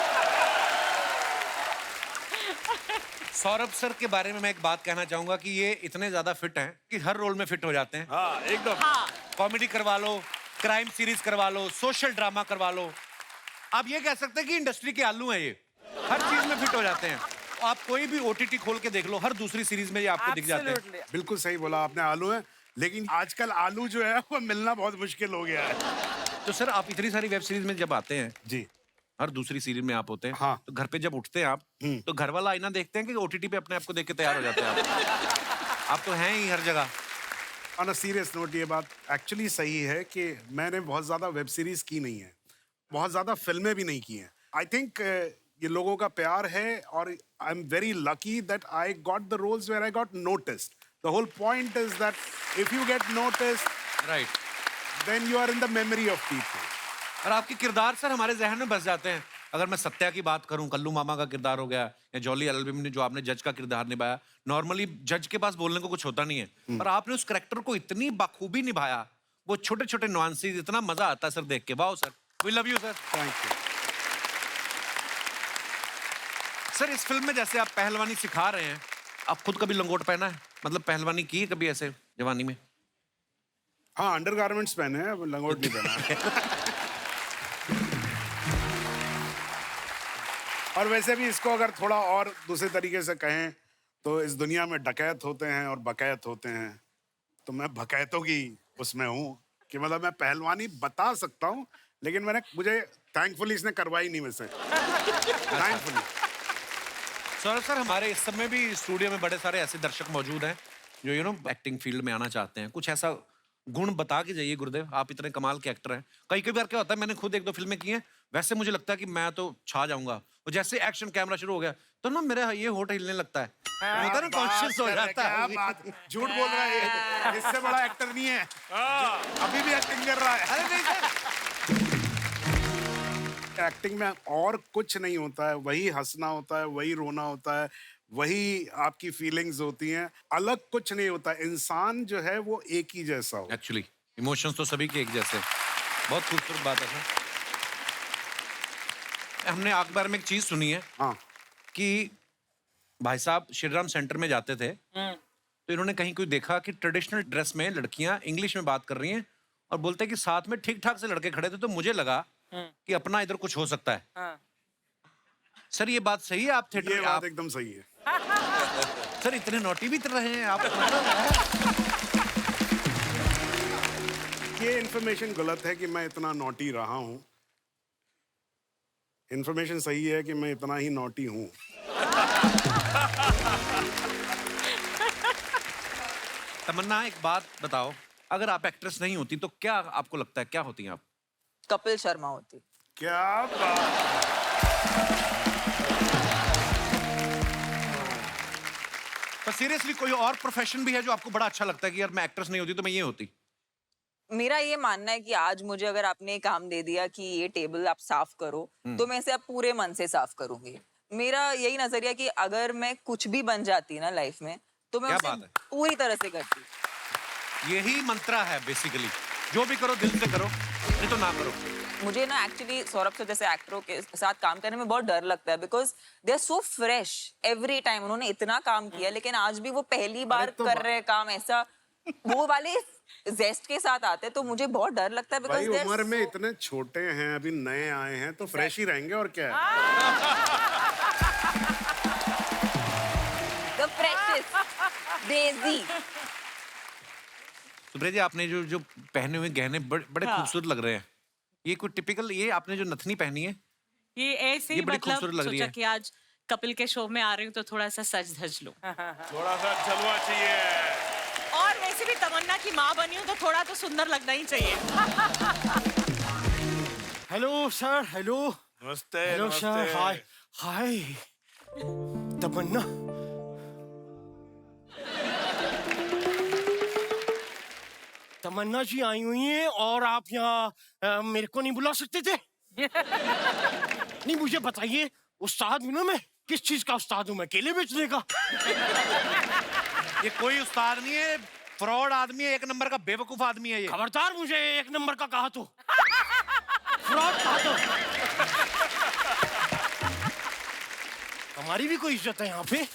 सौरभ सर के बारे में मैं एक बात कहना चाहूंगा कि ये इतने ज्यादा फिट हैं कि हर रोल में फिट हो जाते हैं। हाँ एकदम। हाँ कॉमेडी करवा लो, क्राइम सीरीज करवा लो, सोशल ड्रामा करवा लो, आप ये कह सकते हैं कि इंडस्ट्री के आलू हैं ये, हर चीज में फिट हो जाते हैं। आप कोई भी ओटीटी खोल के देख लो, हर दूसरी सीरीज में ये आपको दिख जाते हैं। Absolutely. बिल्कुल सही बोला आपने, आलू है, लेकिन आजकल आलू जो है वो मिलना बहुत मुश्किल हो गया है। तो सर आप इतनी सारी वेब सीरीज में जब आते हैं, जी हर दूसरी सीरीज में आप होते हैं, हाँ। तो घर पे जब उठते हैं आप, तो घर वाला आईना देखते हैं कि ओटीटी पे अपने आप को देख के तैयार हो जाते हैं आप तो हैं ही हर जगह। ऑन अ सीरियस नोट, ये बात एक्चुअली सही है कि मैंने बहुत ज़्यादा वेब सीरीज की नहीं है, बहुत ज़्यादा फिल्में भी नहीं की हैं। आई थिंक ये लोगों का प्यार है और I am very lucky that I got the roles where I got noticed. The whole point is that if you get noticed, right, then you are in the memory of people. और आपके किरदार sir हमारे जहन में बस जाते हैं। अगर मैं सत्या की बात करूं, कल्लू मामा का किरदार हो गया, या जॉली एलएलबी में जो आपने जज का किरदार निभाया, नॉर्मली जज के पास बोलने को कुछ होता नहीं है, पर आपने उस कैरेक्टर को इतनी बखूबी निभाया, वो छोटे छोटे नुआंसेस, इतना मजा आता है सर देख के। Wow sir, we love you sir. Thank you. Sir इस फिल्म में जैसे आप पहलवानी सिखा रहे हैं, आप खुद कभी लंगोट पहना है? मतलब पहलवानी की है कभी ऐसे जवानी में? हाँ, अंडरगारमेंट्स पहने हैं, अब लंगोट नहीं पहना है। और वैसे भी इसको अगर थोड़ा और दूसरे तरीके से कहें तो इस दुनिया में डकैत होते हैं और बकैत होते हैं, तो मैं बकैतों की उसमें हूँ कि मतलब मैं पहलवानी बता सकता हूँ, लेकिन मुझे थैंकफुली इसने करवाई नहीं मुझसे। थैंकफुली। सौरभ सर, हमारे इस समय भी स्टूडियो में बड़े सारे ऐसे दर्शक मौजूद हैं जो एक्टिंग फील्ड में आना चाहते हैं। कुछ ऐसा गुण बता के जाइए गुरुदेव, आप इतने कमाल के एक्टर हैं। कई कई बार क्या होता है, मैंने खुद 1-2 फिल्में की हैं, वैसे मुझे लगता है कि मैं तो छा जाऊंगा, और जैसे एक्शन कैमरा शुरू हो गया तो ना मेरा ये होठ हिलने लगता है, होता है ना, कॉन्शियस हो जाता है। क्या बात, झूठ बोल रहा है, इससे बड़ा एक्टर नहीं है, अभी भी एक्टिंग कर रहा है। अरे नहीं सर, एक्टिंग में और कुछ नहीं होता है, वही हंसना होता है, वही रोना होता है, वही आपकी फीलिंग्स होती हैं, अलग कुछ नहीं होता। इंसान जो है वो एक ही जैसा हो। एक्चुअली इमोशंस तो सभी के एक जैसे। बहुत खूबसूरत बात है सर। हमने अखबार में एक चीज सुनी है हाँ, कि भाई साहब श्री राम सेंटर में जाते थे, तो इन्होंने कहीं कोई देखा कि ट्रेडिशनल ड्रेस में लड़कियां इंग्लिश में बात कर रही हैं और बोलते हैं कि साथ में ठीक ठाक से लड़के खड़े थे, तो मुझे लगा कि अपना इधर कुछ हो सकता है। सर ये बात सही है? आप थिएटर ये में बात आप एकदम सही है। सर इतने नोटी भी रहे हैं आप? ये इन्फॉर्मेशन गलत है कि मैं इतना नॉटी रहा हूँ। इन्फॉर्मेशन सही है कि मैं इतना ही नॉटी हूँ। तमन्ना, एक बात बताओ, अगर आप एक्ट्रेस नहीं होती तो क्या आपको लगता है क्या होती हैं आप? कपिल शर्मा होती। क्या बात। पर सीरियसली कोई और प्रोफेशन भी है जो आपको बड़ा अच्छा लगता है कि यार मैं एक्ट्रेस नहीं होती तो मैं ये होती? मेरा ये मानना है कि आज मुझे अगर आपने काम दे दिया कि ये टेबल आप साफ करो, तो मैं इसे अब पूरे मन से साफ करूंगी। मेरा यही नजरिया कि अगर मैं कुछ भी बन जाती ना लाइफ में, तो मैं क्या उसे बात है? पूरी तरह से करती। यही मंत्रा है बेसिकली, जो भी करो दिल से करो, नहीं तो ना करो। मुझे ना एक्चुअली सौरभ से जैसे एक्टरों के साथ काम करने में बहुत डर लगता है, because they are so fresh every time. उन्होंने इतना काम किया, लेकिन आज भी वो पहली बार कर रहे हैं काम, ऐसा वो वाले जेस्ट के साथ आते हैं, तो मुझे बहुत डर लगता है। भाई बिकॉज उम्र में इतने छोटे हैं, अभी नए आए हैं, तो फ्रेश ही रहेंगे और क्या है। द फ्रेशेस्ट देसी। सुप्रिया जी, आपने जो पहने हुए गहने बड़े खूबसूरत लग रहे हैं। ये कोई टिपिकल, ये आपने जो नथनी पहनी है ये ऐसे ये ही बड़ी मतलब खूबसूरत लग रही सोचा है। कि आज कपिल के शो में आ रही हूँ तो थोड़ा सा सज धज लूं। थोड़ा सा जलवा चाहिए। और वैसे भी तमन्ना की माँ बनी हूँ तो थोड़ा तो सुंदर लगना ही चाहिए। Hello sir, hello. नमस्ते। हेलो नमस्ते। सर, हाय हाय। तमन्ना, तमन्ना जी आई हुई हैं और आप यहाँ मेरे को नहीं बुला सकते थे? नहीं, मुझे बताइए, उस्ताद हूं ना मैं, किस चीज का उस्ताद हूँ मैं? केले बेचने का? ये कोई उस्ताद नहीं है, फ्रॉड आदमी है, 1 नंबर का बेवकूफ आदमी है ये। खबरदार मुझे 1 नंबर का कहा तो, फ्रॉड कहा तो। हमारी भी कोई इज्जत है यहाँ पे।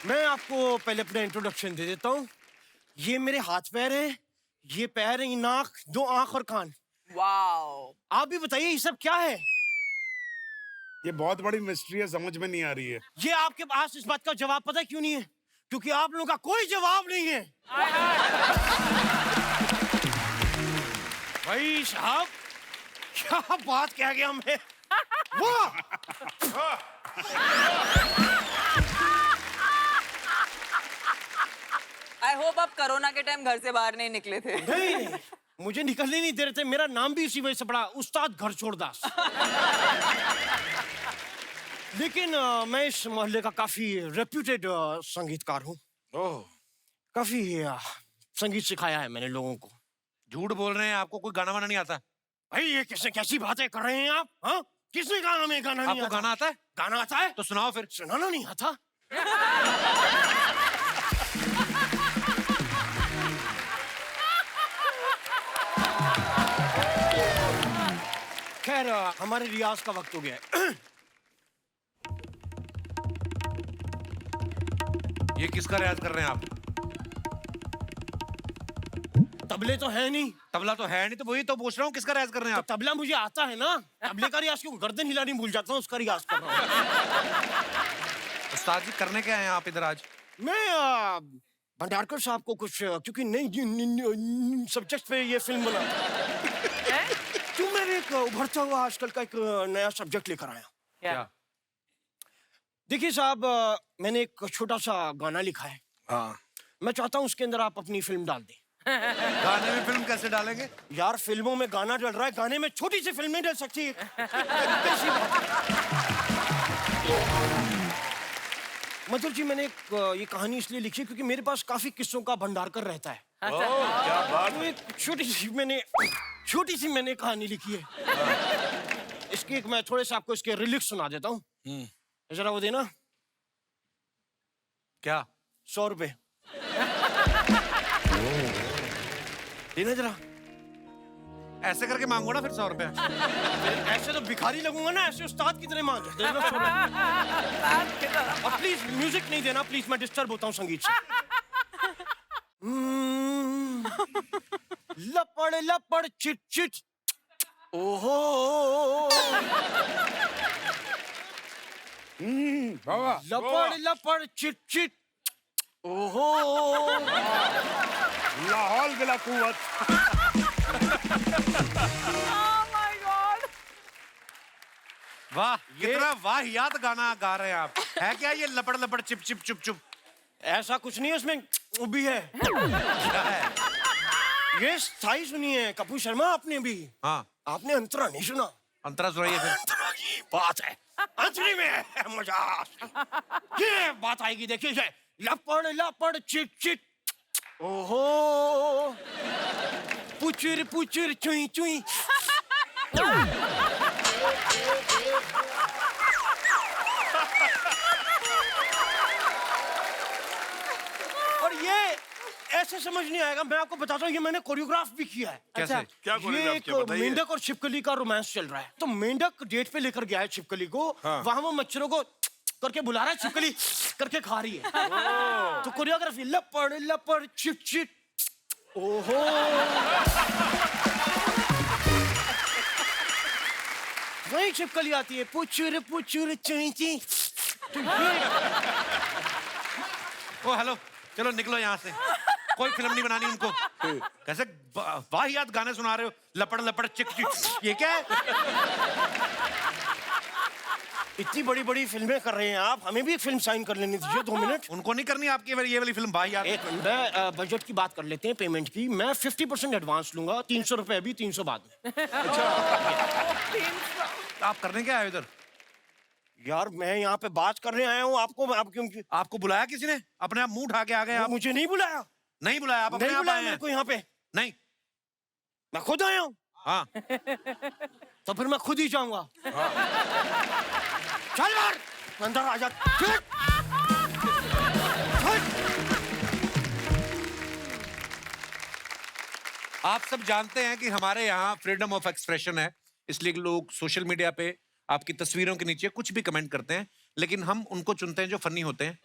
मैं आपको पहले अपना इंट्रोडक्शन दे देता हूँ। ये मेरे हाथ पैर हैं, ये पैर है, ये नाक, 2 आंख और कान। वाओ। आप भी बताइए ये सब क्या है? ये बहुत बड़ी मिस्ट्री है, समझ में नहीं आ रही है। ये आपके पास इस बात का जवाब पता है क्यों नहीं है? क्योंकि आप लोगों का कोई जवाब नहीं है। भाई साहब, क्या बात कह गया मैं? वाह! आई होप आप कोरोना के टाइम घर से बाहर नहीं निकले थे। नहीं नहीं, मुझे निकलने नहीं दे रहे थे। मेरा नाम भी इसी वजह से पड़ा, उस्ताद घर छोड़दास। लेकिन मैं इस मोहल्ले का काफी रेप्यूटेड संगीतकार हूँ। काफी संगीत सिखाया है मैंने लोगों को। झूठ बोल रहे हैं, आपको कोई गाना वाना नहीं आता? भाई ये कैसी बातें कर रहे हैं आप? हाँ, किसने कहा हमें गाना नहीं आपको आता? गाना आता है? गाना आता है तो सुनाओ फिर। सुनाना नहीं आता? खैर, हमारे रियाज का वक्त हो गया है। ये किसका रियाज कर रहे हैं आप? तबले तो है नहीं। तबला तो है नहीं, तो वही तो पूछ रहा हूँ, किसका रियाज कर रहे हैं तो आप? तबला मुझे आता है ना, तबले का रियाज क्यों, गर्दन हिलानी भूल जाता हूँ, उसका रियाज कर रहा हूँ। उस्ताद जी करने क्या हैं आप इधर आज? मैं भंडारकर साहब को कुछ क्योंकि नई सब्जेक्ट पे ये फिल्म बना क्यों मैं एक उभरता हुआ आजकल का एक नया सब्जेक्ट लेकर आया। क्या? देखिए साहब, मैंने एक छोटा सा गाना लिखा है। हाँ। मैं चाहता हूँ उसके अंदर आप अपनी फिल्म डाल दें। गाने में फिल्म कैसे डालेंगे? यार फिल्मों में गाना डल रहा है, गाने में छोटी सी फिल्म नहीं डल सकती? कैसी बात है? मधुर जी, मैंने ये कहानी इसलिए लिखी क्योंकि मेरे पास काफी किस्सों का भंडारकर रहता है। क्या बात तो एक छोटी सी मैंने कहानी लिखी है। इसकी एक मैं थोड़े से आपको इसके रिलिक्स सुना देता हूँ। जरा वो देना। क्या? 100 रुपए देना जरा। ऐसे करके मांगो ना फिर 100 रुपए। ऐसे तो भिखारी लगूंगा ना, ऐसे उस्ताद की तरह मांग देना 100 रुपए। और प्लीज म्यूजिक नहीं देना प्लीज, मैं डिस्टर्ब होता हूँ संगीत से। लपड़ लपड़ चिट चिट ओहो, लपड़ लपड़ चिट चिट ओहो, लाहौल बिला कुव्वत। वाह, कितना वाहियात गाना गा रहे हैं आप। है क्या ये लपड़ लपड़ चिप चिप चुप चुप? ऐसा कुछ नहीं है उसमें, वो भी है। क्या है? ये स्थाई सुनिए कपूर शर्मा, आपने भी। हाँ। आपने अंतरा नहीं सुना? अंतरा सुनाइए फिर। अंतरा की बात है, अंतरी में है मजा। ये बात आएगी, देखिए ये लपड़ लपड़ चिट चिट ओहो, पुचुर पुचुर चुई चुई। और ये ऐसे समझ नहीं आएगा, मैं आपको बताता हूँ, ये मैंने कोरियोग्राफ भी किया है। कैसे? क्या ये कोरियोग्राफ एक किया बताइए? मेंढक और छिपकली का रोमांस चल रहा है। तो मेंढक डेट पे लेकर गया है छिपकली को, वहां वो मच्छरों को करके बुला रहा है, छिपकली करके खा रही है। तो कोरियोग्राफी लपड़ लपड़ चिट चिट ओहो। वही छिपकली आती है पुचुर पुचुर चुई चुई। तो ये ओ हेलो, चलो निकलो यहाँ से। कोई फिल्म नहीं बनानी उनको। कैसे वाहियात गाने सुना रहे हो, लपड़ लपड़ चिक चिक, ये क्या है? इतनी बड़ी बड़ी फिल्में कर रहे हैं आप, हमें भी एक फिल्म साइन कर लेनी दीजिए 2 मिनट। उनको नहीं करनी आपकी ये वाली फिल्म वाहियात? एक मिनट, मैं बजट की बात कर लेते हैं, पेमेंट की। मैं 50% एडवांस लूंगा, 300 रुपए अभी, 300 बाद में। आप करने क्या आए इधर? यार मैं यहाँ पे बात करने आया हूँ, आप क्यों? आपको बुलाया किसी ने? अपने आप मुंह उठा के आ गए आप? मुझे नहीं बुलाया। नहीं बुलाया, आप अपने नहीं आप बुलाया आए मेरे हैं? को यहाँ पे, नहीं। मैं खुद आया हूँ। हाँ। तो फिर मैं खुद ही जाऊंगा। चल यार अंदर आ जा। आप सब जानते हैं कि हमारे यहाँ फ्रीडम ऑफ एक्सप्रेशन है, इसलिए लोग सोशल मीडिया पे आपकी तस्वीरों के नीचे कुछ भी कमेंट करते हैं, लेकिन हम उनको चुनते हैं जो फनी होते हैं,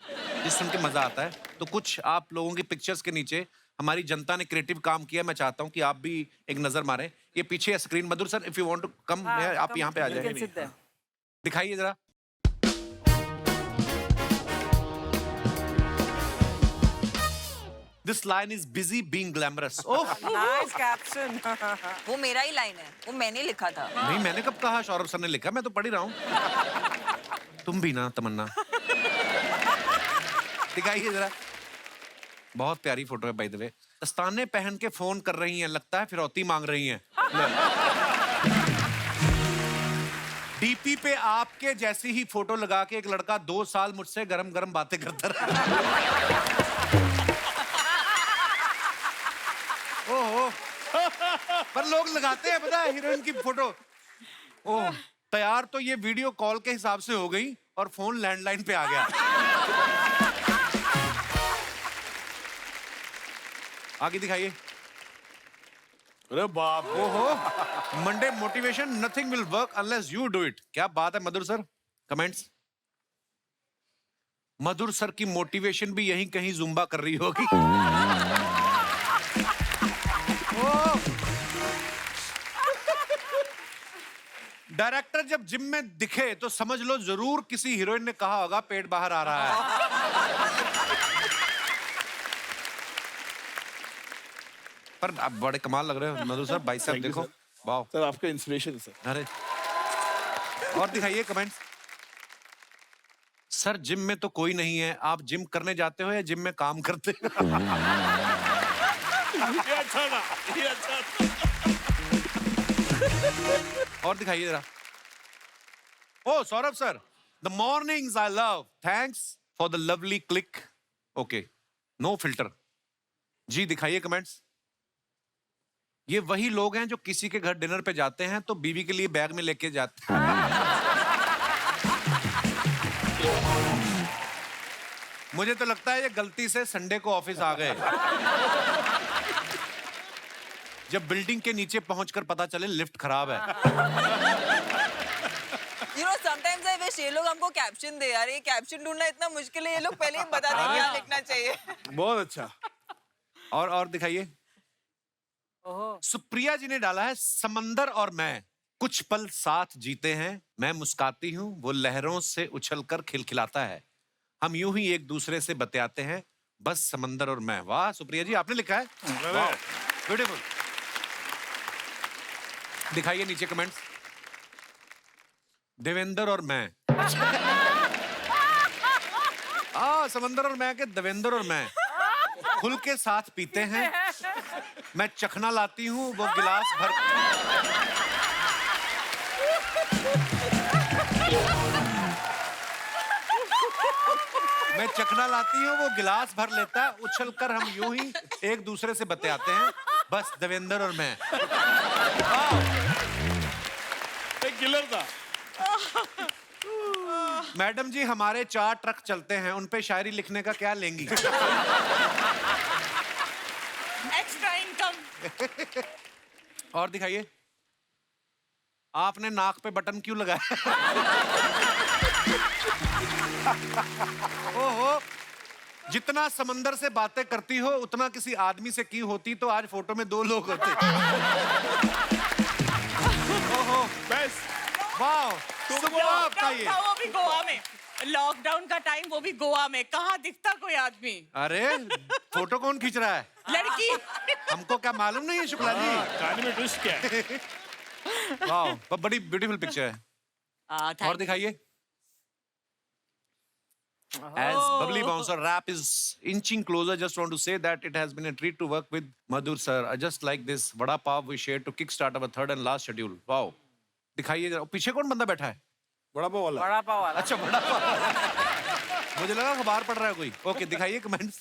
जिससे सुन के मजा आता है। तो कुछ आप लोगों की पिक्चर्स के नीचे हमारी जनता ने क्रिएटिव काम किया, मैं चाहता हूं कि आप भी एक नजर मारें। ये पीछे है screen, Madhur sir if you want to come, आप यहाँ पे आ जाए, दिखाइए जरा। This line is busy being glamorous. Oh, nice caption. वो मेरा ही लाइन है, वो मैंने लिखा था। नहीं मैंने कब कहा सौरभ सर ने लिखा, मैं तो पढ़ ही रहा हूँ। तुम भी ना तमन्ना। दिखाइए जरा। बहुत प्यारी फोटो है बाय द वे। दस्ताने पहन के फोन कर रही हैं, लगता है फिरौती मांग रही हैं। डीपी पे आपके जैसी ही फोटो लगा के एक लड़का 2 साल मुझसे गरम गरम बातें करता रहा। ओहो, पर लोग लगाते हैं पता है हीरोइन की फोटो। ओह, तैयार तो ये वीडियो कॉल के हिसाब से हो गई और फोन लैंडलाइन पे आ गया। आगे दिखाइए। अरे बाप रे। ओहो, Monday motivation, nothing will work unless you do it. क्या बात है मधुर सर, कमेंट्स। मधुर सर की मोटिवेशन भी यहीं कहीं जुम्बा कर रही होगी। डायरेक्टर जब जिम में दिखे तो समझ लो जरूर किसी हीरोइन ने कहा होगा पेट बाहर आ रहा है। पर आप बड़े कमाल लग रहे हो मधु सर, बाइसेप Thank you, देखो, sir. वाह। सर आपका इंस्पिरेशन सर। अरे और दिखाइए कमेंट्स। सर जिम में तो कोई नहीं है, आप जिम करने जाते हो या जिम में काम करते हो? ये अच्छा था, ये अच्छा था। और दिखाइए जरा। Oh Saurabh sir, the mornings I love, thanks for the lovely click. Okay, no filter. जी दिखाइए कमेंट्स। ये वही लोग हैं जो किसी के घर डिनर पे जाते हैं तो बीवी के लिए बैग में लेके जाते हैं। मुझे तो लगता है ये गलती से संडे को ऑफिस आ गए। जब बिल्डिंग के नीचे पहुंचकर पता चले लिफ्ट खराब है। You know, sometimes I wish ये लोग हमको कैप्शन दे यार, ये कैप्शन ढूंढना इतना मुश्किल है, ये लोग पहले ही बता दें क्या लिखना चाहिए। बहुत अच्छा। और दिखाइए। सुप्रिया जी ने डाला है समंदर और मैं कुछ पल साथ जीते हैं, मैं मुस्काती हूँ वो लहरों से उछलकर खिलखिलाता है, हम यूं ही एक दूसरे से बतियाते हैं बस समंदर और मैं। वाह सुप्रिया जी, आपने लिखा है, ब्यूटीफुल। दिखाइए नीचे कमेंट्स। देवेंद्र और मैं। समंदर और मैं के देवेंद्र और मैं खुल के साथ पीते हैं, मैं चखना लाती हूँ वो गिलास भर। मैं चखना लाती हूँ वो गिलास भर लेता है, उछलकर हम यूं ही एक दूसरे से बतियाते हैं बस देवेंद्र और मैं। एक किलर था। मैडम जी हमारे 4 ट्रक चलते हैं, उन पे शायरी लिखने का क्या लेंगी? Extra income. और दिखाइए। आपने नाक पे बटन क्यों लगाया? ओहो, जितना समंदर से बातें करती हो उतना किसी आदमी से की होती तो आज फोटो में 2 लोग होते। ओहो, बेस्ट। वाह, आपका ये। वो भी गोवा में, लॉकडाउन का टाइम, वो भी गोवा में, कहाँ दिखता कोई आदमी। अरे फोटो कौन खींच रहा है? लड़की। हमको क्या मालूम नहीं है शुक्ला जी। कहानी में ट्विस्ट क्या है? वाह, पर बड़ी ब्यूटीफुल पिक्चर है। और दिखाइए। As bubbly bouncer rap is inching closer, just want to say that it has been a treat to work with Madhur sir. Just like this vada pav we shared to kickstart our 3rd and last schedule. Wow. दिखाइए जरा, पीछे कौन बंदा बैठा है? बड़ा पाव वाला। बड़ा पाव वाला। अच्छा बड़ा पाव। मुझे लगा अखबार पढ़ रहा है कोई। ओके, दिखाइए कमेंट्स।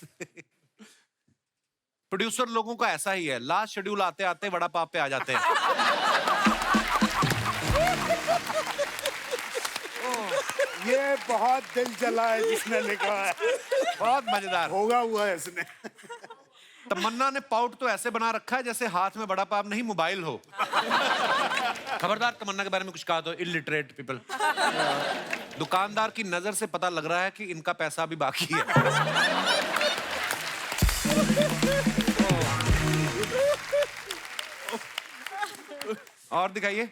प्रोड्यूसर लोगों का ऐसा ही है, लास्ट शेड्यूल आते आते वड़ा पाव पे आ जाते हैं। ये बहुत दिल जला है जिसने लिखा है, बहुत मजेदार होगा हुआ है इसने। तमन्ना ने पाउट तो ऐसे बना रखा है जैसे हाथ में बड़ा पाव नहीं मोबाइल हो। खबरदार तमन्ना के बारे में कुछ कहा तो, इलिटरेट पीपल। दुकानदार की नजर से पता लग रहा है कि इनका पैसा अभी बाकी है। और दिखाइए।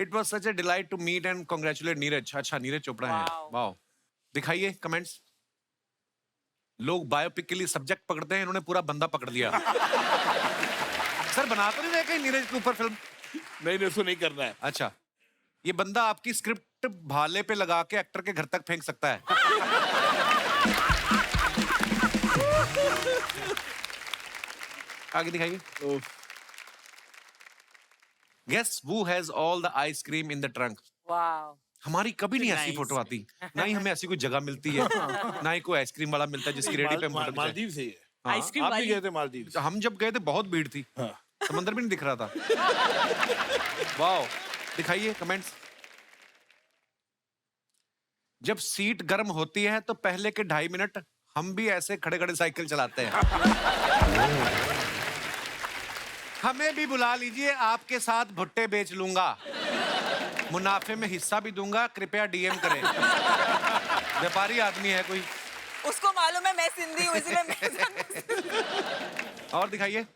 It was such a delight to meet and congratulate Neeraj. अच्छा, नीरज चोपड़ा है। वाह। दिखाइए कमेंट्स। लोग बायोपिक के लिए सब्जेक्ट पकड़ते हैं, इन्होंने पूरा बंदा पकड़ लिया। सर बना तो नहीं रहे कहीं नीरज के ऊपर फिल्म? नहीं, उसको नहीं करना है। अच्छा, ये बंदा आपकी स्क्रिप्ट भाले पे लगा के एक्टर के घर तक फेंक सकता है। आगे दिखाइए। Guess who has all the ice cream in the trunk? वाह। हमारी कभी नहीं ऐसी फोटो आती, ना ही हमें ऐसी कोई जगह मिलती है, ना ही कोई आइसक्रीम वाला मिलता है जिसकी रेडी पे हम फोटो खिंचाएं। मालदीव से ही है। हाँ, आइसक्रीम आप भी वाली। गए थे मालदीव? हम जब गए थे बहुत भीड़ थी, समंदर भी नहीं दिख रहा था। वाह, दिखाइए कमेंट्स। जब सीट गर्म होती है तो पहले के 2.5 मिनट हम भी ऐसे खड़े खड़े साइकिल चलाते हैं। हमें भी बुला लीजिए, आपके साथ भुट्टे बेच लूंगा, मुनाफे में हिस्सा भी दूंगा, कृपया डीएम करें। व्यापारी आदमी है कोई। उसको मालूम है मैं सिंधी हूँ, इसलिए मेरे साथ और दिखाइए।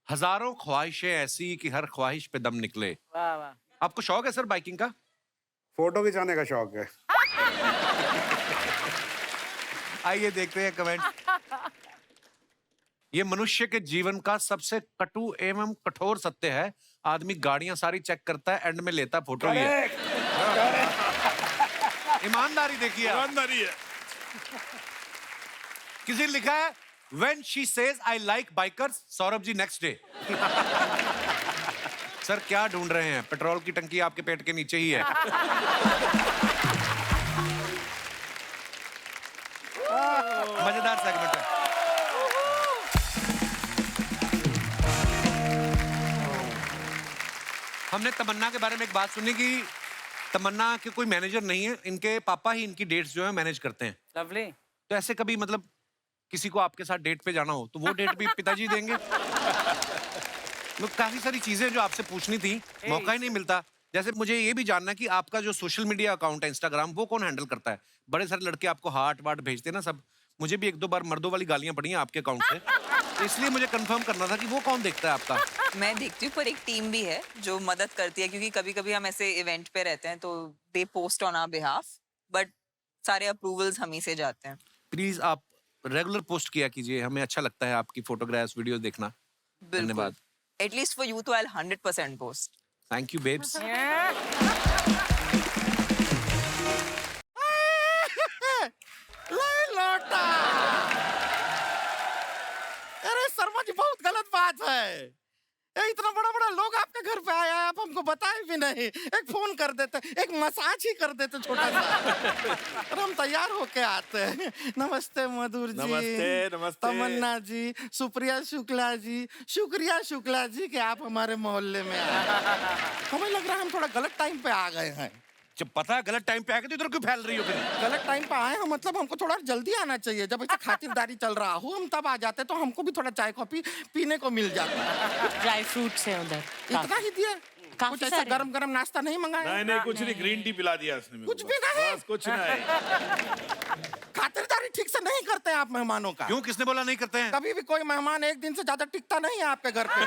हजारों ख्वाहिशें ऐसी कि हर ख्वाहिश पे दम निकले। वाह वाह। आपको शौक है सर बाइकिंग का? फोटो खिंचाने का शौक है। आइए देखते हैं कमेंट। ये मनुष्य के जीवन का सबसे कटु एवं कठोर सत्य है। आदमी गाड़ियां सारी चेक करता है, एंड में लेता है फोटो ही है। ईमानदारी देखिए आप। ईमानदारी है। किसी ने लिखा है When she says I like bikers, Saurabh ji next day. Sir क्या ढूंढ रहे हैं? पेट्रोल की टंकी आपके पेट के नीचे ही है। मजेदार सेगमेंट है। हमने तमन्ना के बारे में एक बात सुनी कि तमन्ना के कोई मैनेजर नहीं है, इनके पापा ही इनकी डेट्स जो है मैनेज करते हैं। लवली। तो ऐसे कभी मतलब किसी को आपके साथ डेट पे जाना हो तो वो डेट भी पिताजी देंगे? तो काफी सारी चीजें जो आपसे पूछनी थी, मौका ही नहीं मिलता। जैसे मुझे ये भी जानना कि आपका जो सोशल मीडिया अकाउंट है इंस्टाग्राम, वो कौन हैंडल करता है? बड़े सारे लड़के आपको हार्ट वार्ट भेजते हैं ना सब। मुझे भी एक दो बार मर्दों वाली गालियां पड़ी हैं आपके अकाउंट से, तो इसलिए मुझे कंफर्म करना था कि वो कौन देखता है आपका। मैं देखती हूँ, पर एक टीम भी है जो मदद करती है, क्योंकि कभी कभी हम ऐसे इवेंट पे रहते हैं तो they post on our behalf, but सारे अप्रूवल्स हम ही से जाते हैं। प्लीज आप रेगुलर पोस्ट किया कीजिए, हमें अच्छा लगता है आपकी फोटोग्राफ्स वीडियोस देखना। धन्यवाद। एटलीस्ट फॉर यू तो I 100% post. Thank you babes. लौटा। अरे शर्मा जी बहुत गलत बात है। ये इतना बड़ा बड़ा लोग आपके घर पे आया है, आप हमको बताए भी नहीं। एक फोन कर देते, एक मसाज ही कर देते छोटा सा, और हम तैयार होके आते हैं। नमस्ते मधुर जी। नमस्ते, नमस्ते। तमन्ना जी, सुप्रिया शुक्ला जी, शुक्रिया शुक्ला जी कि आप हमारे मोहल्ले में आए। हमें लग रहा है हम थोड़ा गलत टाइम पे आ गए हैं। जब पता है गलत टाइम पे आके तो इधर क्यों फैल रही हो फिर? गलत टाइम पे आए हैं मतलब हमको थोड़ा जल्दी आना चाहिए। जब ऐसे खातिरदारी चल रहा हो हम तब आ जाते तो हमको भी थोड़ा चाय कॉफी पीने को मिल जाता। ड्राई फ्रूट्स है उधर। इतना ही दिया? काफी कुछ ऐसा सारे। गरम गरम नाश्ता नहीं मंगाया? नहीं नहीं कुछ नहीं, ग्रीन टी पिला दिया उसने मेरे कुछ को भी बस। नहीं? बस कुछ नहीं। खातिरदारी ठीक से नहीं करते हैं आप मेहमानों का। क्यों, किसने बोला नहीं करते हैं? कभी भी कोई मेहमान एक दिन से ज्यादा टिकता नहीं है आपके घर पे।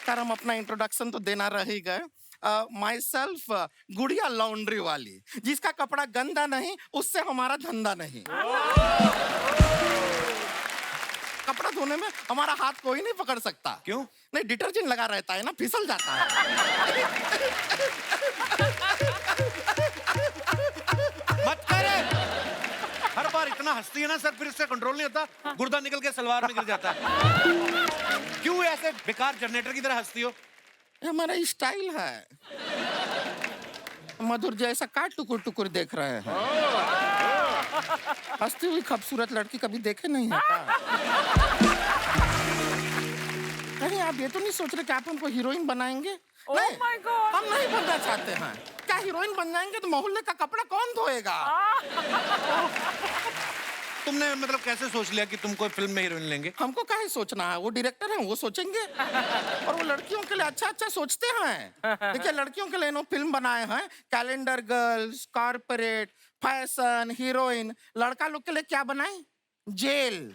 सर हम अपना इंट्रोडक्शन तो देना रह ही गए। माई सेल्फ गुड़िया लॉन्ड्री वाली, जिसका कपड़ा गंदा नहीं उससे हमारा धंधा नहीं। कपड़ा धोने में हमारा हाथ कोई नहीं पकड़ सकता। क्यों? नहीं, डिटर्जेंट लगा रहता है ना, फिसल जाता है। मत करे। हर बार इतना हंसती है ना सर, फिर इससे कंट्रोल नहीं होता, गुर्दा निकल के सलवार में गिर जाता है। क्यों ऐसे बेकार जनरेटर की तरह हंसती हो? ये हमारा स्टाइल है। मधुर जैसा का टुकुर टुकुर देख रहे हैं। हंसती हुई खूबसूरत लड़की कभी देखे नहीं है क्या? कहीं आप ये तो नहीं सोच रहे कि आप हमको हीरोइन बनाएंगे? Oh नहीं, my God! हम नहीं बनना चाहते हैं। क्या हीरोइन बन जाएंगे तो मोहल्ले का कपड़ा कौन धोएगा? तुमने मतलब कैसे सोच लिया कि तुम कोई फिल्म में हीरोइन लेंगे? हमको काहे सोचना है, वो डायरेक्टर हैं, वो सोचेंगे। और वो लड़कियों के लिए अच्छा अच्छा सोचते हैं। देखिए लड़कियों के लिए इन्होंने फिल्म बनाए हैं, Calendar Girls, Corporate, Fashion, Heroine. लड़का लोग के लिए क्या बनाए? Jail,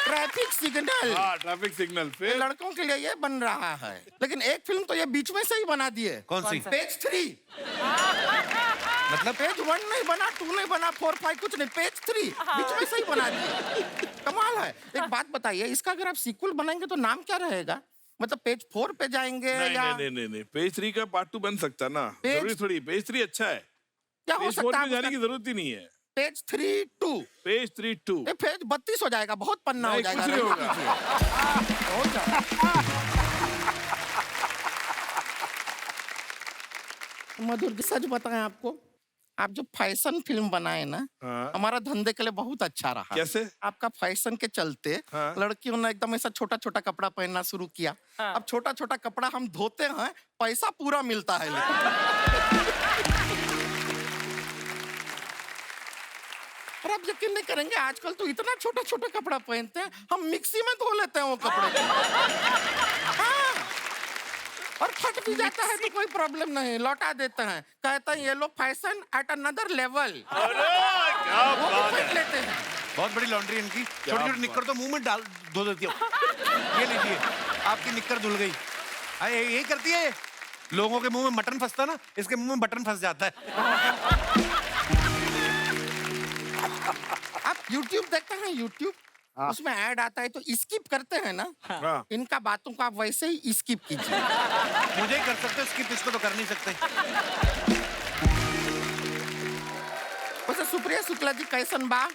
Traffic Signal. हाँ ट्रैफिक सिग्नल। फिर लड़कों के लिए ये बन रहा है। लेकिन एक फिल्म तो ये बीच में से ही बना दिए। कौन सी? पेज 3। मतलब पेज 1 नहीं बना, 2 नहीं बना, 4, 5 कुछ नहीं, पेज 3 बीच में से ही बना दिए। कमाल है। एक बात बताइए, इसका अगर आप सीक्वल बनाएंगे तो नाम क्या रहेगा? मतलब पेज 4 पे जाएंगे नहीं, या नहीं नहीं नहीं, पेज 3 का पार्ट 2 बन सकता ना। पेज- जरूरी थोड़ी, पेज 3 अच्छा है। क्या हो पेज 4 सकता पे जाने है? की जरूरत ही नहीं है। पेज 3 2 पेज 3 2 ये पेज 32 हो जाएगा, बहुत पन्ना हो नहीं, जाएगा। कुछ नहीं रहने होगा। दीजिए। हो जाएगा। मधुर जी सच बताएं आपको, आप जो फैशन फिल्म बनाए ना, हाँ। हमारा धंधे के लिए बहुत अच्छा रहा। कैसे? आपका फैशन के चलते हाँ। लड़कियों ने एकदम ऐसा छोटा छोटा कपड़ा पहनना शुरू किया। अब छोटा छोटा कपड़ा हम धोते हैं, पैसा पूरा मिलता है लेकिन। अरे आप यकीन नहीं करेंगे, आजकल तो इतना छोटा छोटा कपड़ा पहनते हैं, हम मिक्सी में धो लेते हैं वो कपड़े। हाँ। और फट भी जाता है तो कोई प्रॉब्लम नहीं, लौटा देते हैं, कहते हैं ये लो फैशन एट अनदर लेवल। वो भी फेंक लेते हैं। बहुत बड़ी लॉन्ड्री इनकी, छोटी छोटी निक्कर तो मुंह में डाल धो देती हो। ये लीजिए, आपकी निक्कर धुल गई। यही करती है, लोगों के मुंह में मटन फंसता ना, इसके मुंह में बटन फंस जाता है। आप YouTube देखते हैं, YouTube उसमें ऐड आता है तो स्किप करते हैं ना, इनका बातों को आप वैसे ही स्किप कीजिए। मुझे ही कर सकते हो स्किप, इसको तो कर नहीं सकते। वैसे सुप्रिया शुक्ला जी कैसन बा?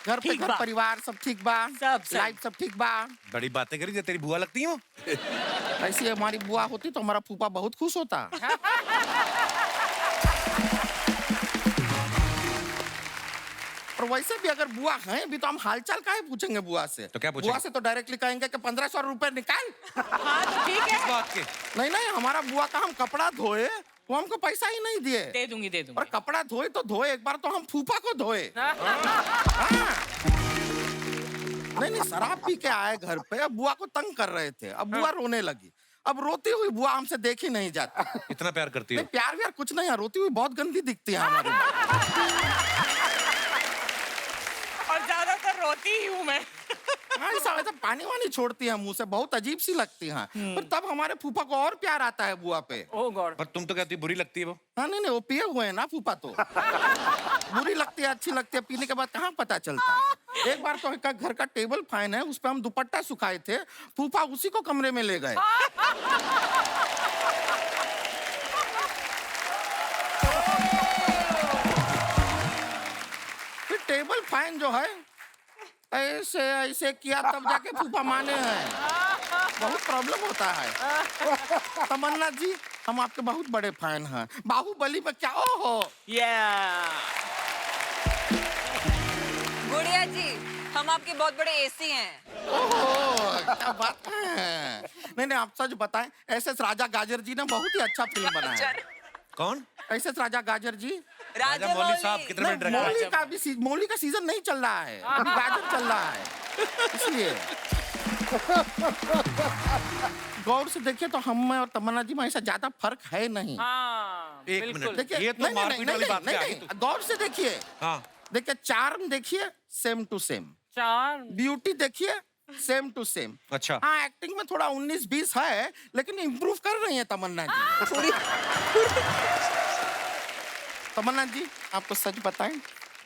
घर पे ठीक घर बा। परिवार सब ठीक बा? सब। लाइफ सब ठीक बा? बड़ी बातें करी, तेरी बुआ लगती है वो। ऐसी हमारी बुआ होती तो हमारा फूफा बहुत खुश होता। और वैसे भी अगर बुआ हैं भी तो हम हालचाल काहे पूछेंगे बुआ से? तो क्या पूछेंगे? बुआ से तो डायरेक्टली कहेंगे कि 1500 रुपए निकाल। हाँ तो ठीक है, इस बात के नहीं नहीं, हमारा बुआ का हम कपड़ा धोए वो हमको पैसा ही नहीं दिए। दे दूंगी दे दूंगी। और कपड़ा धोए तो धोए, एक बार तो हम फूफा को धोए। नहीं नहीं, शराब पी के आए घर पे, अब बुआ को तंग कर रहे थे, अब बुआ रोने लगी। अब रोती हुई बुआ हमसे देखी नहीं जाती। इतना प्यार करती हो? नहीं प्यार व्यार कुछ नहीं है, रोती हुई बहुत गंदी दिखती है हमारी। और ज्यादातर रोती ही हूँ मैं। हाँ, ऐसा वैसा पानी वानी छोड़ती है मुंह से, बहुत अजीब सी लगती है। पर तब हमारे फूफा को और प्यार आता है बुआ पे। ओह गॉड। पर तुम तो कहती बुरी लगती है वो। हाँ नहीं नहीं, वो पिए हुए हैं ना फूफा तो। बुरी लगती है अच्छी लगती है, पीने के बाद कहाँ पता चलता है। एक बार तो एक घर का टेबल फैन है, उस पर हम दुपट्टा सुखाए थे, फूफा उसी को कमरे में ले गए। फिर टेबल फैन जो है ऐसे ऐसे किया तब जाके फूफा माने हैं। बहुत प्रॉब्लम होता है। तमन्ना जी, हम आपके बहुत बड़े फैन हैं। बाहुबली में क्या हो? गुड़िया जी, हम आपके बहुत बड़े एसी हैं। ओहो, क्या बात है। नहीं नहीं, आप सच बताएं, एस.एस. राजा गाजर जी ने बहुत ही अच्छा फिल्म बनाया है। कौन? एस.एस. राजा गाजर जी। राजा मौली साहब कितने मिनट रखा? मौली का सीजन नहीं चल रहा है, अभी गाजर चल रहा है, इसलिए। गौर से देखिए तो हम में और तमन्ना जी में ऐसा ज्यादा फर्क है नहीं। हाँ, एक बिल्कुल। मिनट, देखिए, ये तो नहीं, नहीं, मारपीट नहीं, वाली बात नहीं, पे आ नहीं, गई। गौर से देखिए। हाँ, देखिए चार्म देखिए, सेम टू सेम। चार। ब्यूटी देखिए, सेम टू सेम। अच्छा। हाँ, एक्टिंग में थोड़ा 19-20 है, लेकिन इम्प्रूव कर रही है तमन्ना जी। तमन्ना जी, आपको सच बताएं,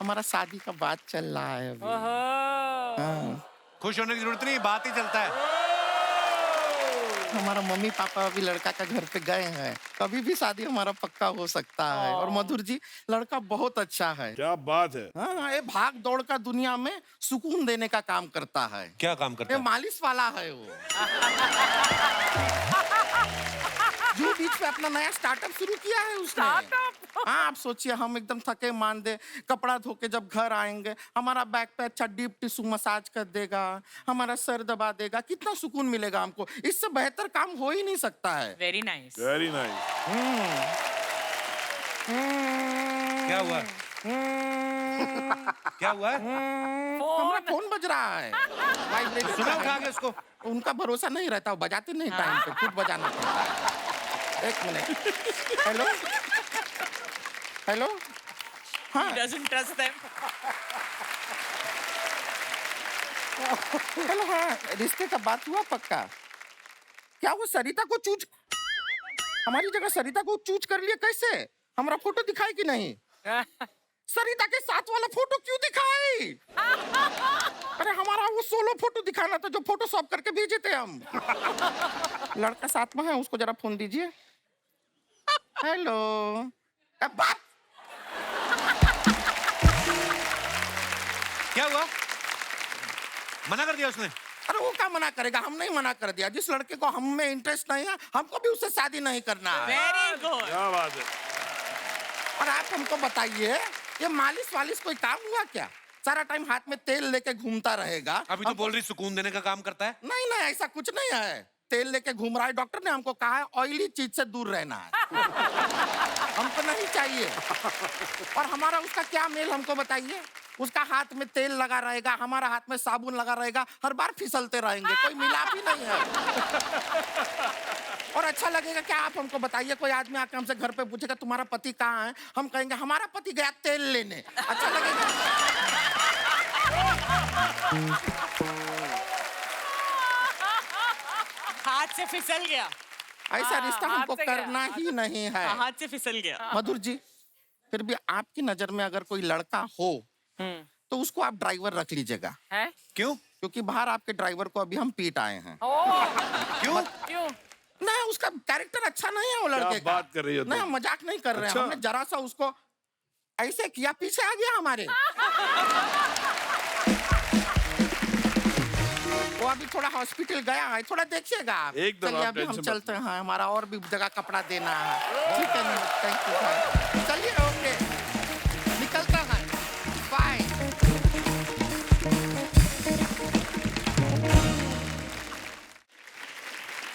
हमारा शादी का बात चल रहा है अभी। हाँ। खुश होने की जरूरत नहीं, बात ही चलता है। हमारा मम्मी पापा अभी लड़का का घर पे गए हैं, कभी भी शादी हमारा पक्का हो सकता है। और मधुर जी, लड़का बहुत अच्छा है। क्या बात है। हाँ, ये भाग दौड़ का दुनिया में सुकून देने का काम करता है। क्या काम करता ये है? मालिश वाला है वो। जो बीच में अपना नया स्टार्टअप शुरू किया है उसने। हाँ, आप सोचिए, हम एकदम थके मांदे कपड़ा धो के जब घर आएंगे, हमारा बैक पे अच्छा डीप टिश्यू मसाज कर देगा, हमारा सर दबा देगा, कितना सुकून मिलेगा हमको। इससे बेहतर काम हो ही नहीं सकता है। Very nice. Very nice. क्या हुआ? क्या हुआ? हमारा फोन बज रहा है। वाइब्रेट सुना उठा के उसको। उनका भरोसा नहीं रहता, वो बजाते नहीं टाइम पे, खुद बजाना पड़ता है। एक मिनट। Hello hello. हाँ Doesn't trust them. हेलो। हाँ, रिश्ते का बात हुआ पक्का? क्या वो सरिता को चूज, हमारी जगह सरिता को चूज कर लिया? कैसे? हमारा फोटो दिखाई कि नहीं? सरिता के साथ वाला फोटो क्यों दिखाई? अरे हमारा वो सोलो फोटो दिखाना था जो फोटोशॉप करके भेजे थे हम। लड़का साथ में है, उसको जरा फोन दीजिए। हेलो। बात क्या हुआ? मना कर दिया उसने? अरे वो क्या मना करेगा, हम नहीं मना कर दिया। जिस लड़के को हम में इंटरेस्ट नहीं है, हमको भी उससे शादी नहीं करना है। Very good. क्या बात है। और आप हमको बताइए, ये मालिश वालिश कोई काम हुआ क्या? सारा टाइम हाथ में तेल लेके घूमता रहेगा। अभी तो बोल रही सुकून देने का काम करता है। नहीं नहीं, ऐसा कुछ नहीं है। तेल लेके घूम रहा है, डॉक्टर ने हमको कहा है ऑयली चीज से दूर रहना है। हमको नहीं चाहिए। और हमारा उसका क्या मेल, हमको बताइए। उसका हाथ में तेल लगा रहेगा, हमारा हाथ में साबुन लगा रहेगा, हर बार फिसलते रहेंगे, कोई मिलाप ही नहीं है। और अच्छा लगेगा क्या आप हमको बताइए, कोई आदमी आके हमसे घर पे पूछेगा तुम्हारा पति कहाँ है, हम कहेंगे हमारा पति गया तेल लेने, अच्छा लगेगा? हाथ से फिसल गया। ऐसा रिश्ता हाथ हमको से गया, करना ही नहीं है। हाथ से फिसल गया। मधुर जी, फिर भी आपकी नजर में अगर कोई लड़का हो तो उसको आप ड्राइवर रख लीजिएगा। है क्यों? क्योंकि बाहर आपके ड्राइवर को अभी हम पीट आए हैं। क्यों? क्यों? नहीं, उसका कैरेक्टर अच्छा नहीं है वो लड़के का। बात कर रही हो तुम? नहीं, हम मजाक नहीं कर रहे हैं। अच्छा। हमने जरा सा उसको ऐसे किया, पीछे आ गया हमारे। वो अभी थोड़ा हॉस्पिटल गया है, थोड़ा देखिएगा आप। एकदम, चलिए आप अभी हम टेंशन मत चलते हैं, हमारा और भी जगह कपड़ा देना है। ठीक है, थैंक यू भाई। चलिए, ओके, निकलता है, बाय।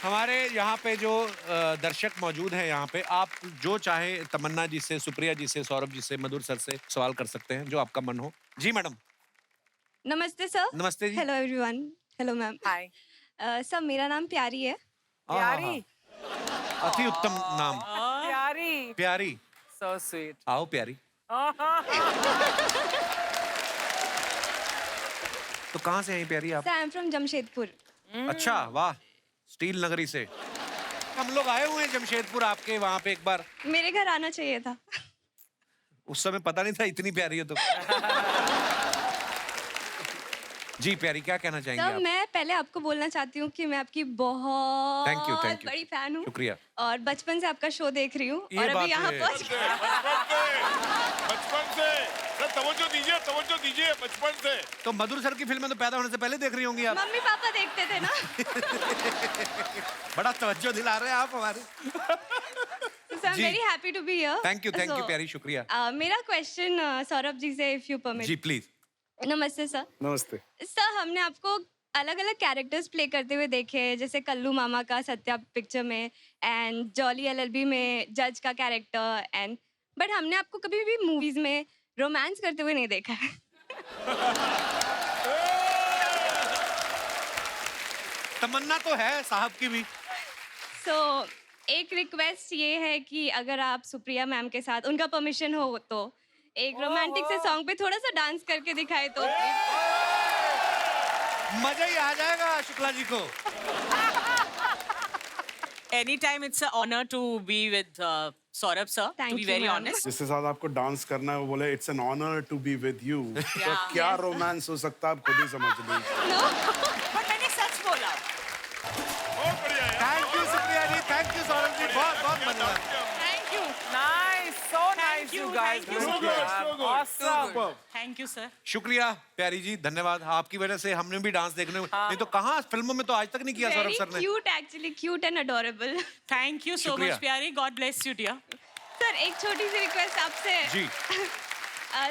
हमारे यहाँ पे जो दर्शक मौजूद हैं यहाँ पे, आप जो चाहे तमन्ना जी से, सुप्रिया जी से, सौरभ जी से, मधुर सर से सवाल कर सकते हैं जो आपका मन हो। जी मैडम। नमस्ते सर। नमस्ते जी। Hello everyone. Hello ma'am. Hi. Sir मेरा नाम प्यारी है। प्यारी। अति उत्तम नाम। प्यारी। प्यारी। So sweet. आओ प्यारी। तो कहाँ से हैं प्यारी आप? Sir I am from Jamshedpur. अच्छा, वाह, स्टील नगरी से। हम लोग आए हुए हैं जमशेदपुर आपके वहाँ पे एक बार। मेरे घर आना चाहिए था। उस समय पता नहीं था इतनी प्यारी है तो। जी प्यारी, क्या कहना चाहेंगे सर आप? मैं पहले आपको बोलना चाहती हूँ कि मैं आपकी बहुत Thank you, thank you. बड़ी फैन हूँ। शुक्रिया। और बचपन से आपका शो देख रही हूँ ये और बात अभी यहाँ है। पहुँच बचपन से सर, तवज्जो दीजिए बचपन से। तो मधुर सर की फिल्में तो पैदा होने से पहले देख रही होंगी आप। मम्मी पापा देखते थे ना। बड़ा तवज्जो दिला रहे हैं आप हमारे। Sir ji. Very happy to be here. Thank you प्यारी, शुक्रिया। मेरा क्वेश्चन सौरभ जी से इफ यू परमिट। जी प्लीज। नमस्ते सर। नमस्ते। सर हमने आपको अलग अलग कैरेक्टर्स प्ले करते हुए देखे हैं, जैसे कल्लू मामा का सत्या पिक्चर में एंड जॉली एलएलबी में जज का कैरेक्टर एंड बट हमने आपको कभी भी मूवीज में रोमांस करते हुए नहीं देखा है। तमन्ना तो है साहब की भी। सो एक रिक्वेस्ट ये है कि अगर आप सुप्रिया मैम के साथ उनका परमिशन हो तो एक रोमांटिक से सॉन्ग पे थोड़ा सा डांस करके दिखाए तो। मजा ही आ जाएगा शुक्ला जी को। Anytime it's an honor to be with Saurabh sir. Thank to be you, very ma'am. honest. जिसके साथ आपको डांस करना है वो बोले it's an honour to be with you. तो क्या रोमांस हो सकता है आप खुद ही समझ लीजिए। But मैंने सच बोला। बहुत बढ़िया यार। Thank you Supriya ji, thank you Saurabh ji, बहुत बहुत धन्यवाद। Thank you. Nice. So nice you, you guys. thank you Good so job. much. Awesome. Thank you sir. शुक्रिया प्यारी जी, धन्यवाद। आपकी वजह से हमने भी डांस देखने, नहीं तो कहाँ फिल्मों में तो आज तक नहीं किया सौरभ वेरी सर ने। Cute actually, cute and adorable. Thank you so शुक्रिया। much प्यारी. God bless you dear. Sir एक छोटी सी रिक्वेस्ट आपसे। जी।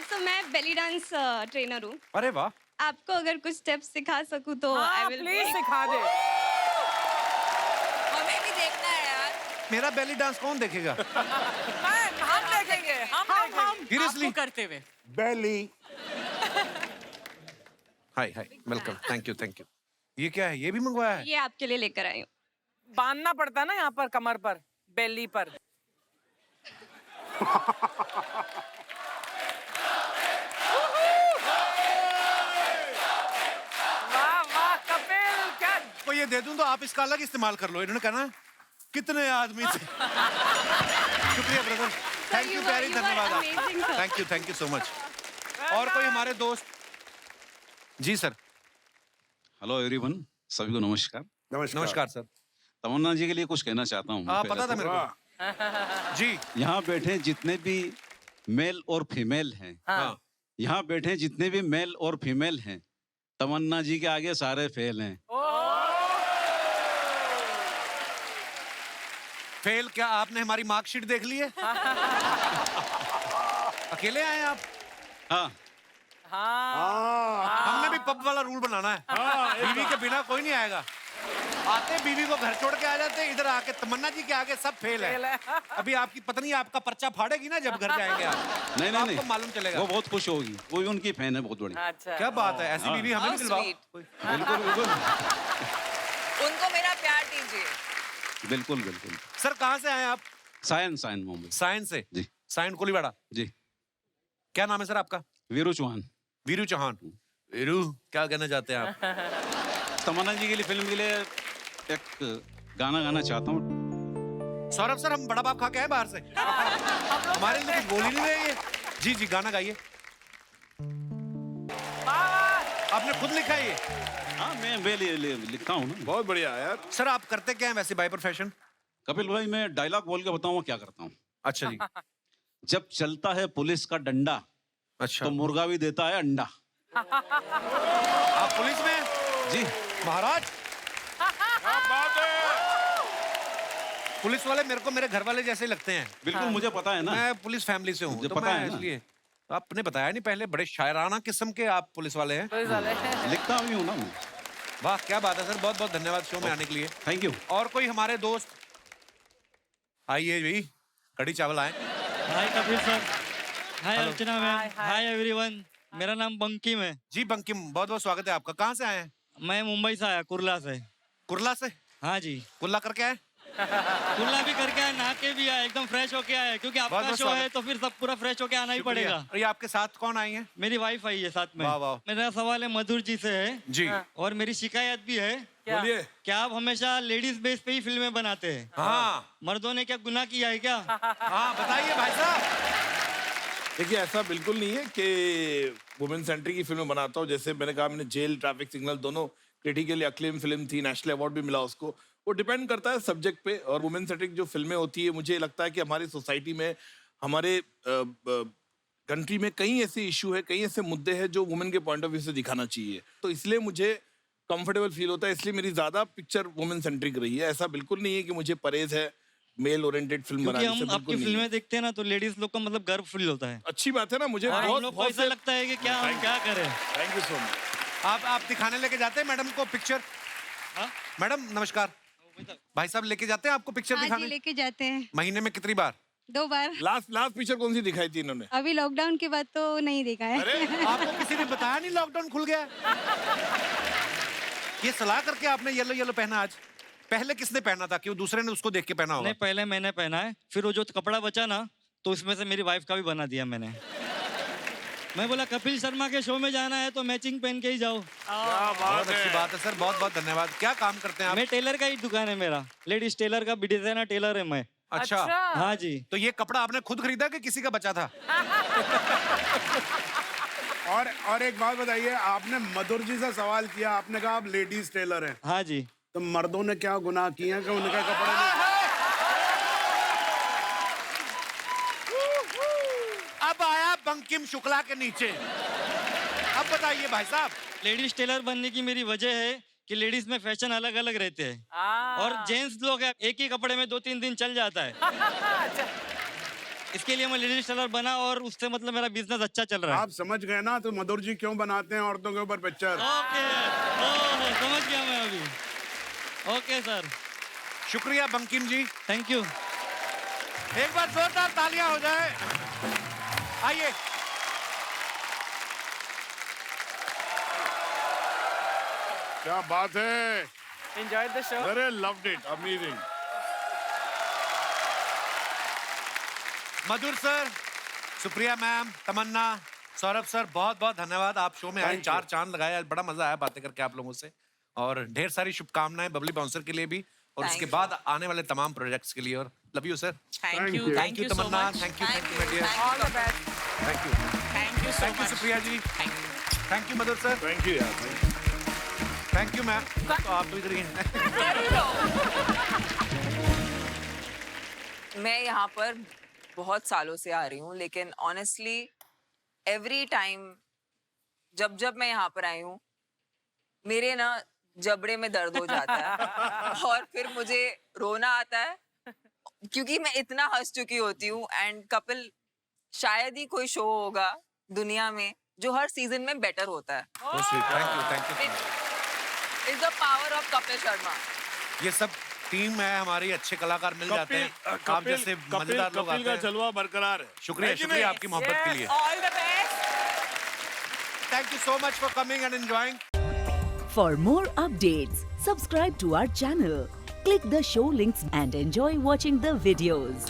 सो मैं बेली डांस ट्रेनर हूँ। अरे वाह। आपको अगर कुछ स्टेप्स सिखा सकूँ तो आई हाँ, विल प्लीज सिखा दे। हमें भी देखना है यार। मेरा बेली डांस कौन देखेगा? हम देखेंगे। हम देखेंगे। Seriously? आपको करते हुए. बेली। हाय हाय, वेलकम, थैंक यू। ये क्या है? ये भी मंगवाया है? ये आपके लिए लेकर आई हूँ। बांधना पड़ता है ना यहाँ पर, कमर पर, बेली पर। वाह वाह कपिल, क्या को ये दे दूं तो आप इसका अलग इस्तेमाल कर लो। इन्होंने कहा ना कितने आदमी थे। शुक्रिया ब्रदर, थैंक यू प्यारी, धन्यवाद। Thank you so much. और कोई हमारे दोस्त? जी सर। हेलो एवरीवन, सभी को नमस्कार। नमस्कार सर। तमन्ना जी के लिए कुछ कहना चाहता हूँ। हाँ, पहले पता था तो। मेरे को। जी। यहाँ बैठे जितने भी मेल और फीमेल हैं, हाँ। यहाँ बैठे जितने भी मेल और फीमेल हैं, तमन्ना जी के आगे सारे फेल हैं। फेल क्या? आपने हमारी मार्कशीट देख ली है? अकेले आए हैं आप? हाँ। हमने भी पब वाला रूल बनाना है। बीवी के बिना कोई नहीं आएगा। आते बीवी को घर छोड़ के आ जाते, इधर आके तमन्ना जी के आगे सब फेल है। अभी आपकी पत्नी आपका पर्चा फाड़ेगी ना जब घर जाएंगे आप। नहीं तो नहीं आपको नहीं, मालूम चलेगा। वो बहुत खुश होगी, वो भी उनकी फैन है बहुत बड़ी। अच्छा क्या बात है, ऐसी हाँ। बीवी हमें भी How दिलवाओ। sweet. बिल्कुल बिल्कुल उनको मेरा प्यार दीजिए। बिल्कुल बिल्कुल। सर कहाँ से आए आप? सायन सायन मुंबई। साइन से? जी। साइन कोलीवाड़ा। जी। क्या नाम है सर आपका? वीरू चौहान। वीरू चौहान। वीरू क्या कहना चाहते हैं आप? तमन्ना जी के लिए, फिल्म के लिए एक गाना गाना चाहता हूँ। सौरभ सर हम बड़ा बाप खा के आए बाहर से। हमारे लिए कुछ बोल ही नहीं रहे ये। जी जी गाना गाइए। आपने खुद लिखा है ये? हाँ मैं लिखता हूँ ना। बहुत बढ़िया यार। सर आप करते क्या हैं वैसे बाय प्रोफेशन? कपिल भाई मैं डायलॉग बोल के बताऊँ क्या करता हूँ। अच्छा जी। जब चलता है पुलिस का डंडा, अच्छा तो मुर्गा भी देता है अंडा। आप पुलिस में हैं? जी महाराज पुलिस वाले मेरे को मेरे घर वाले जैसे लगते हैं। बिल्कुल मुझे पता है ना। मैं पुलिस फैमिली से हूँ मुझे तो पता मैं है ना। इसलिए आपने बताया नहीं पहले, बड़े शायराना किस्म के आप पुलिस वाले हैं। लिखता भी हूँ ना मैं। वाह क्या बात है सर, बहुत बहुत धन्यवाद शो में आने के लिए। Thank you. और कोई हमारे दोस्त आइए भाई, कड़ी चावल आए। हाय कपिल सर, हाय हेलो। अर्चना मैम, हाय एवरीवन। मेरा नाम बंकिम है। जी बंकिम, बहुत बहुत स्वागत है आपका। कहाँ से आए हैं? मैं मुंबई से आया, कुर्ला से। कुर्ला से? हाँ जी। कुल्ला करके आए? कुर्ला भी करके आया, नहा के भी आया, एकदम फ्रेश होके आया, क्योंकि बहुत आपका बहुत शो है स्वागत। तो फिर सब पूरा फ्रेश होके आना ही शुक्रिया। पड़ेगा। और ये आपके साथ कौन आई हैं? मेरी वाइफ आई है साथ में। वाह वाह। मेरा सवाल है मधुर जी से है जी। और मेरी शिकायत भी है। बोलिए। क्या आप हमेशा लेडीज बेस पे ही फिल्में बनाते हैं? हाँ मर्दों ने क्या गुनाह किया है क्या? हाँ बताइए भाई साहब। देखिए ऐसा बिल्कुल नहीं है कि वुमेन सेंट्रिक की फिल्में बनाता हूँ। जैसे मैंने कहा, मैंने जेल, ट्रैफिक सिग्नल दोनों क्रिटिकली अक्लेम फिल्म थी, नेशनल अवार्ड भी मिला उसको। वो डिपेंड करता है सब्जेक्ट पे। और वुमेन सेंट्रिक जो फिल्में होती है, मुझे लगता है कि हमारी सोसाइटी में, हमारे कंट्री में कई ऐसे इशू है, कई ऐसे मुद्दे हैं जो वुमेन के पॉइंट ऑफ व्यू से दिखाना चाहिए। तो इसलिए मुझे कंफर्टेबल फील होता है, इसलिए मेरी ज्यादा पिक्चर वुमेन सेंट्रिक रही है। ऐसा बिल्कुल नहीं है कि मुझे परेज है मेल ओरिएंटेड फिल्म क्योंकि बनाने से, हम बिल्कुल आपकी नहीं फिल्में है। देखते हैं ना, तो लेडीज लोग का मतलब गर्व फील होता है। अच्छी बात है ना, मुझे हम बहुत लोग को बहुत ऐसा लगता है कि क्या हम क्या करें। Thank you so much. आप दिखाने लेके जाते हैं मैडम को पिक्चर? हाँ? मैडम नमस्कार, भाई साहब लेके जाते हैं आपको पिक्चर हाँ जी, दिखाने? लेके जाते हैं महीने में कितनी बार? 2 बार। लास्ट पिक्चर कौन सी दिखाई थी इन्होंने? अभी लॉकडाउन के बाद तो नहीं देखा है। अरे आपको किसी ने बताया नहीं लॉकडाउन खुल गया? ये सलाह करके आपने येलो येलो पहना आज? पहले किसने पहना था कि वो दूसरे ने उसको देख के पहना होगा? नहीं, पहले मैंने पहना है, फिर वो जो कपड़ा बचा ना, तो उसमें से मेरी वाइफ का भी बना दिया मैंने। मैं बोला कपिल शर्मा के शो में जाना है तो मैचिंग पहन के ही जाओ। बहुत अच्छी बात है सर, बहुत बहुत धन्यवाद। क्या काम करते हैं आप? मैं टेलर का ही दुकान है मेरा, लेडीज टेलर का, डिजाइनर टेलर है मैं। अच्छा। हाँ जी। तो ये कपड़ा आपने खुद खरीदा कि किसी का बचा था? और एक बात बताइए, आपने मधुर जी से सवाल किया, आपने कहा आप लेडीज टेलर हैं, हाँ जी। तो मर्दों ने क्या गुनाह किए हैं कि उनका कपड़ा नहीं? अब आया बंकिम शुक्ला के नीचे। अब बताइए भाई साहब। लेडीज टेलर बनने की मेरी वजह है कि लेडीज में फैशन अलग अलग रहते हैं और जेंट्स लोग हैं, एक ही कपड़े में 2-3 दिन चल जाता है। इसके लिए मैं लेडीज टेलर बना और उससे मतलब मेरा बिजनेस अच्छा चल रहा है। आप समझ गए ना तो मधुर जी क्यों बनाते हैं औरतों के ऊपर पिक्चर? ओके, समझ गया मैं अभी। ओके सर, शुक्रिया बंकिम जी, थैंक यू। एक बार जोरदार तालियां हो जाए। आइए। क्या बात है, एंजॉय द शो। अरे loved it, amazing. Madhur sir, Supriya ma'am, Tamannaah, Saurabh sir, बहुत बहुत धन्यवाद। आप शो में आए, 4 चांद लगाए, बड़ा मजा आया बातें करके आप लोगों से। और ढेर सारी शुभकामनाएं बबली बाउंसर के लिए भी और उसके बाद आने वाले तमाम प्रोजेक्ट्स के लिए। और love you sir. Thank you, thank you Tamanna, thank you my dear, all the best. Thank you, thank you so thank you much. Supriya ji, thank you. Thank you Madhur sir, thank you यार। Thank you ma'am. तो आप तो इधर ही हैं। मैं यहाँ पर बहुत सालों से आ रही हूँ, लेकिन ऑनेस्टली एवरी टाइम जब जब मैं यहाँ पर आई हूँ, मेरे ना जबड़े में दर्द हो जाता है और फिर मुझे रोना आता है क्योंकि मैं इतना हंस चुकी होती हूँ। एंड कपिल, शायद ही कोई शो होगा दुनिया में जो हर सीजन में बेटर होता है। Thank you, thank you. Is the power of Kapil Sharma. ये सब टीम है हमारी, अच्छे कलाकार मिल जाते हैं, आप जैसे मजेदार लोग आते का हैं। जलवा बरकरार है। शुक्रिया, शुक्रिया आपकी मोहब्बत के लिए। All the best. Thank you so much for coming and enjoying. For more updates, subscribe to our channel, click the show links and enjoy watching the videos.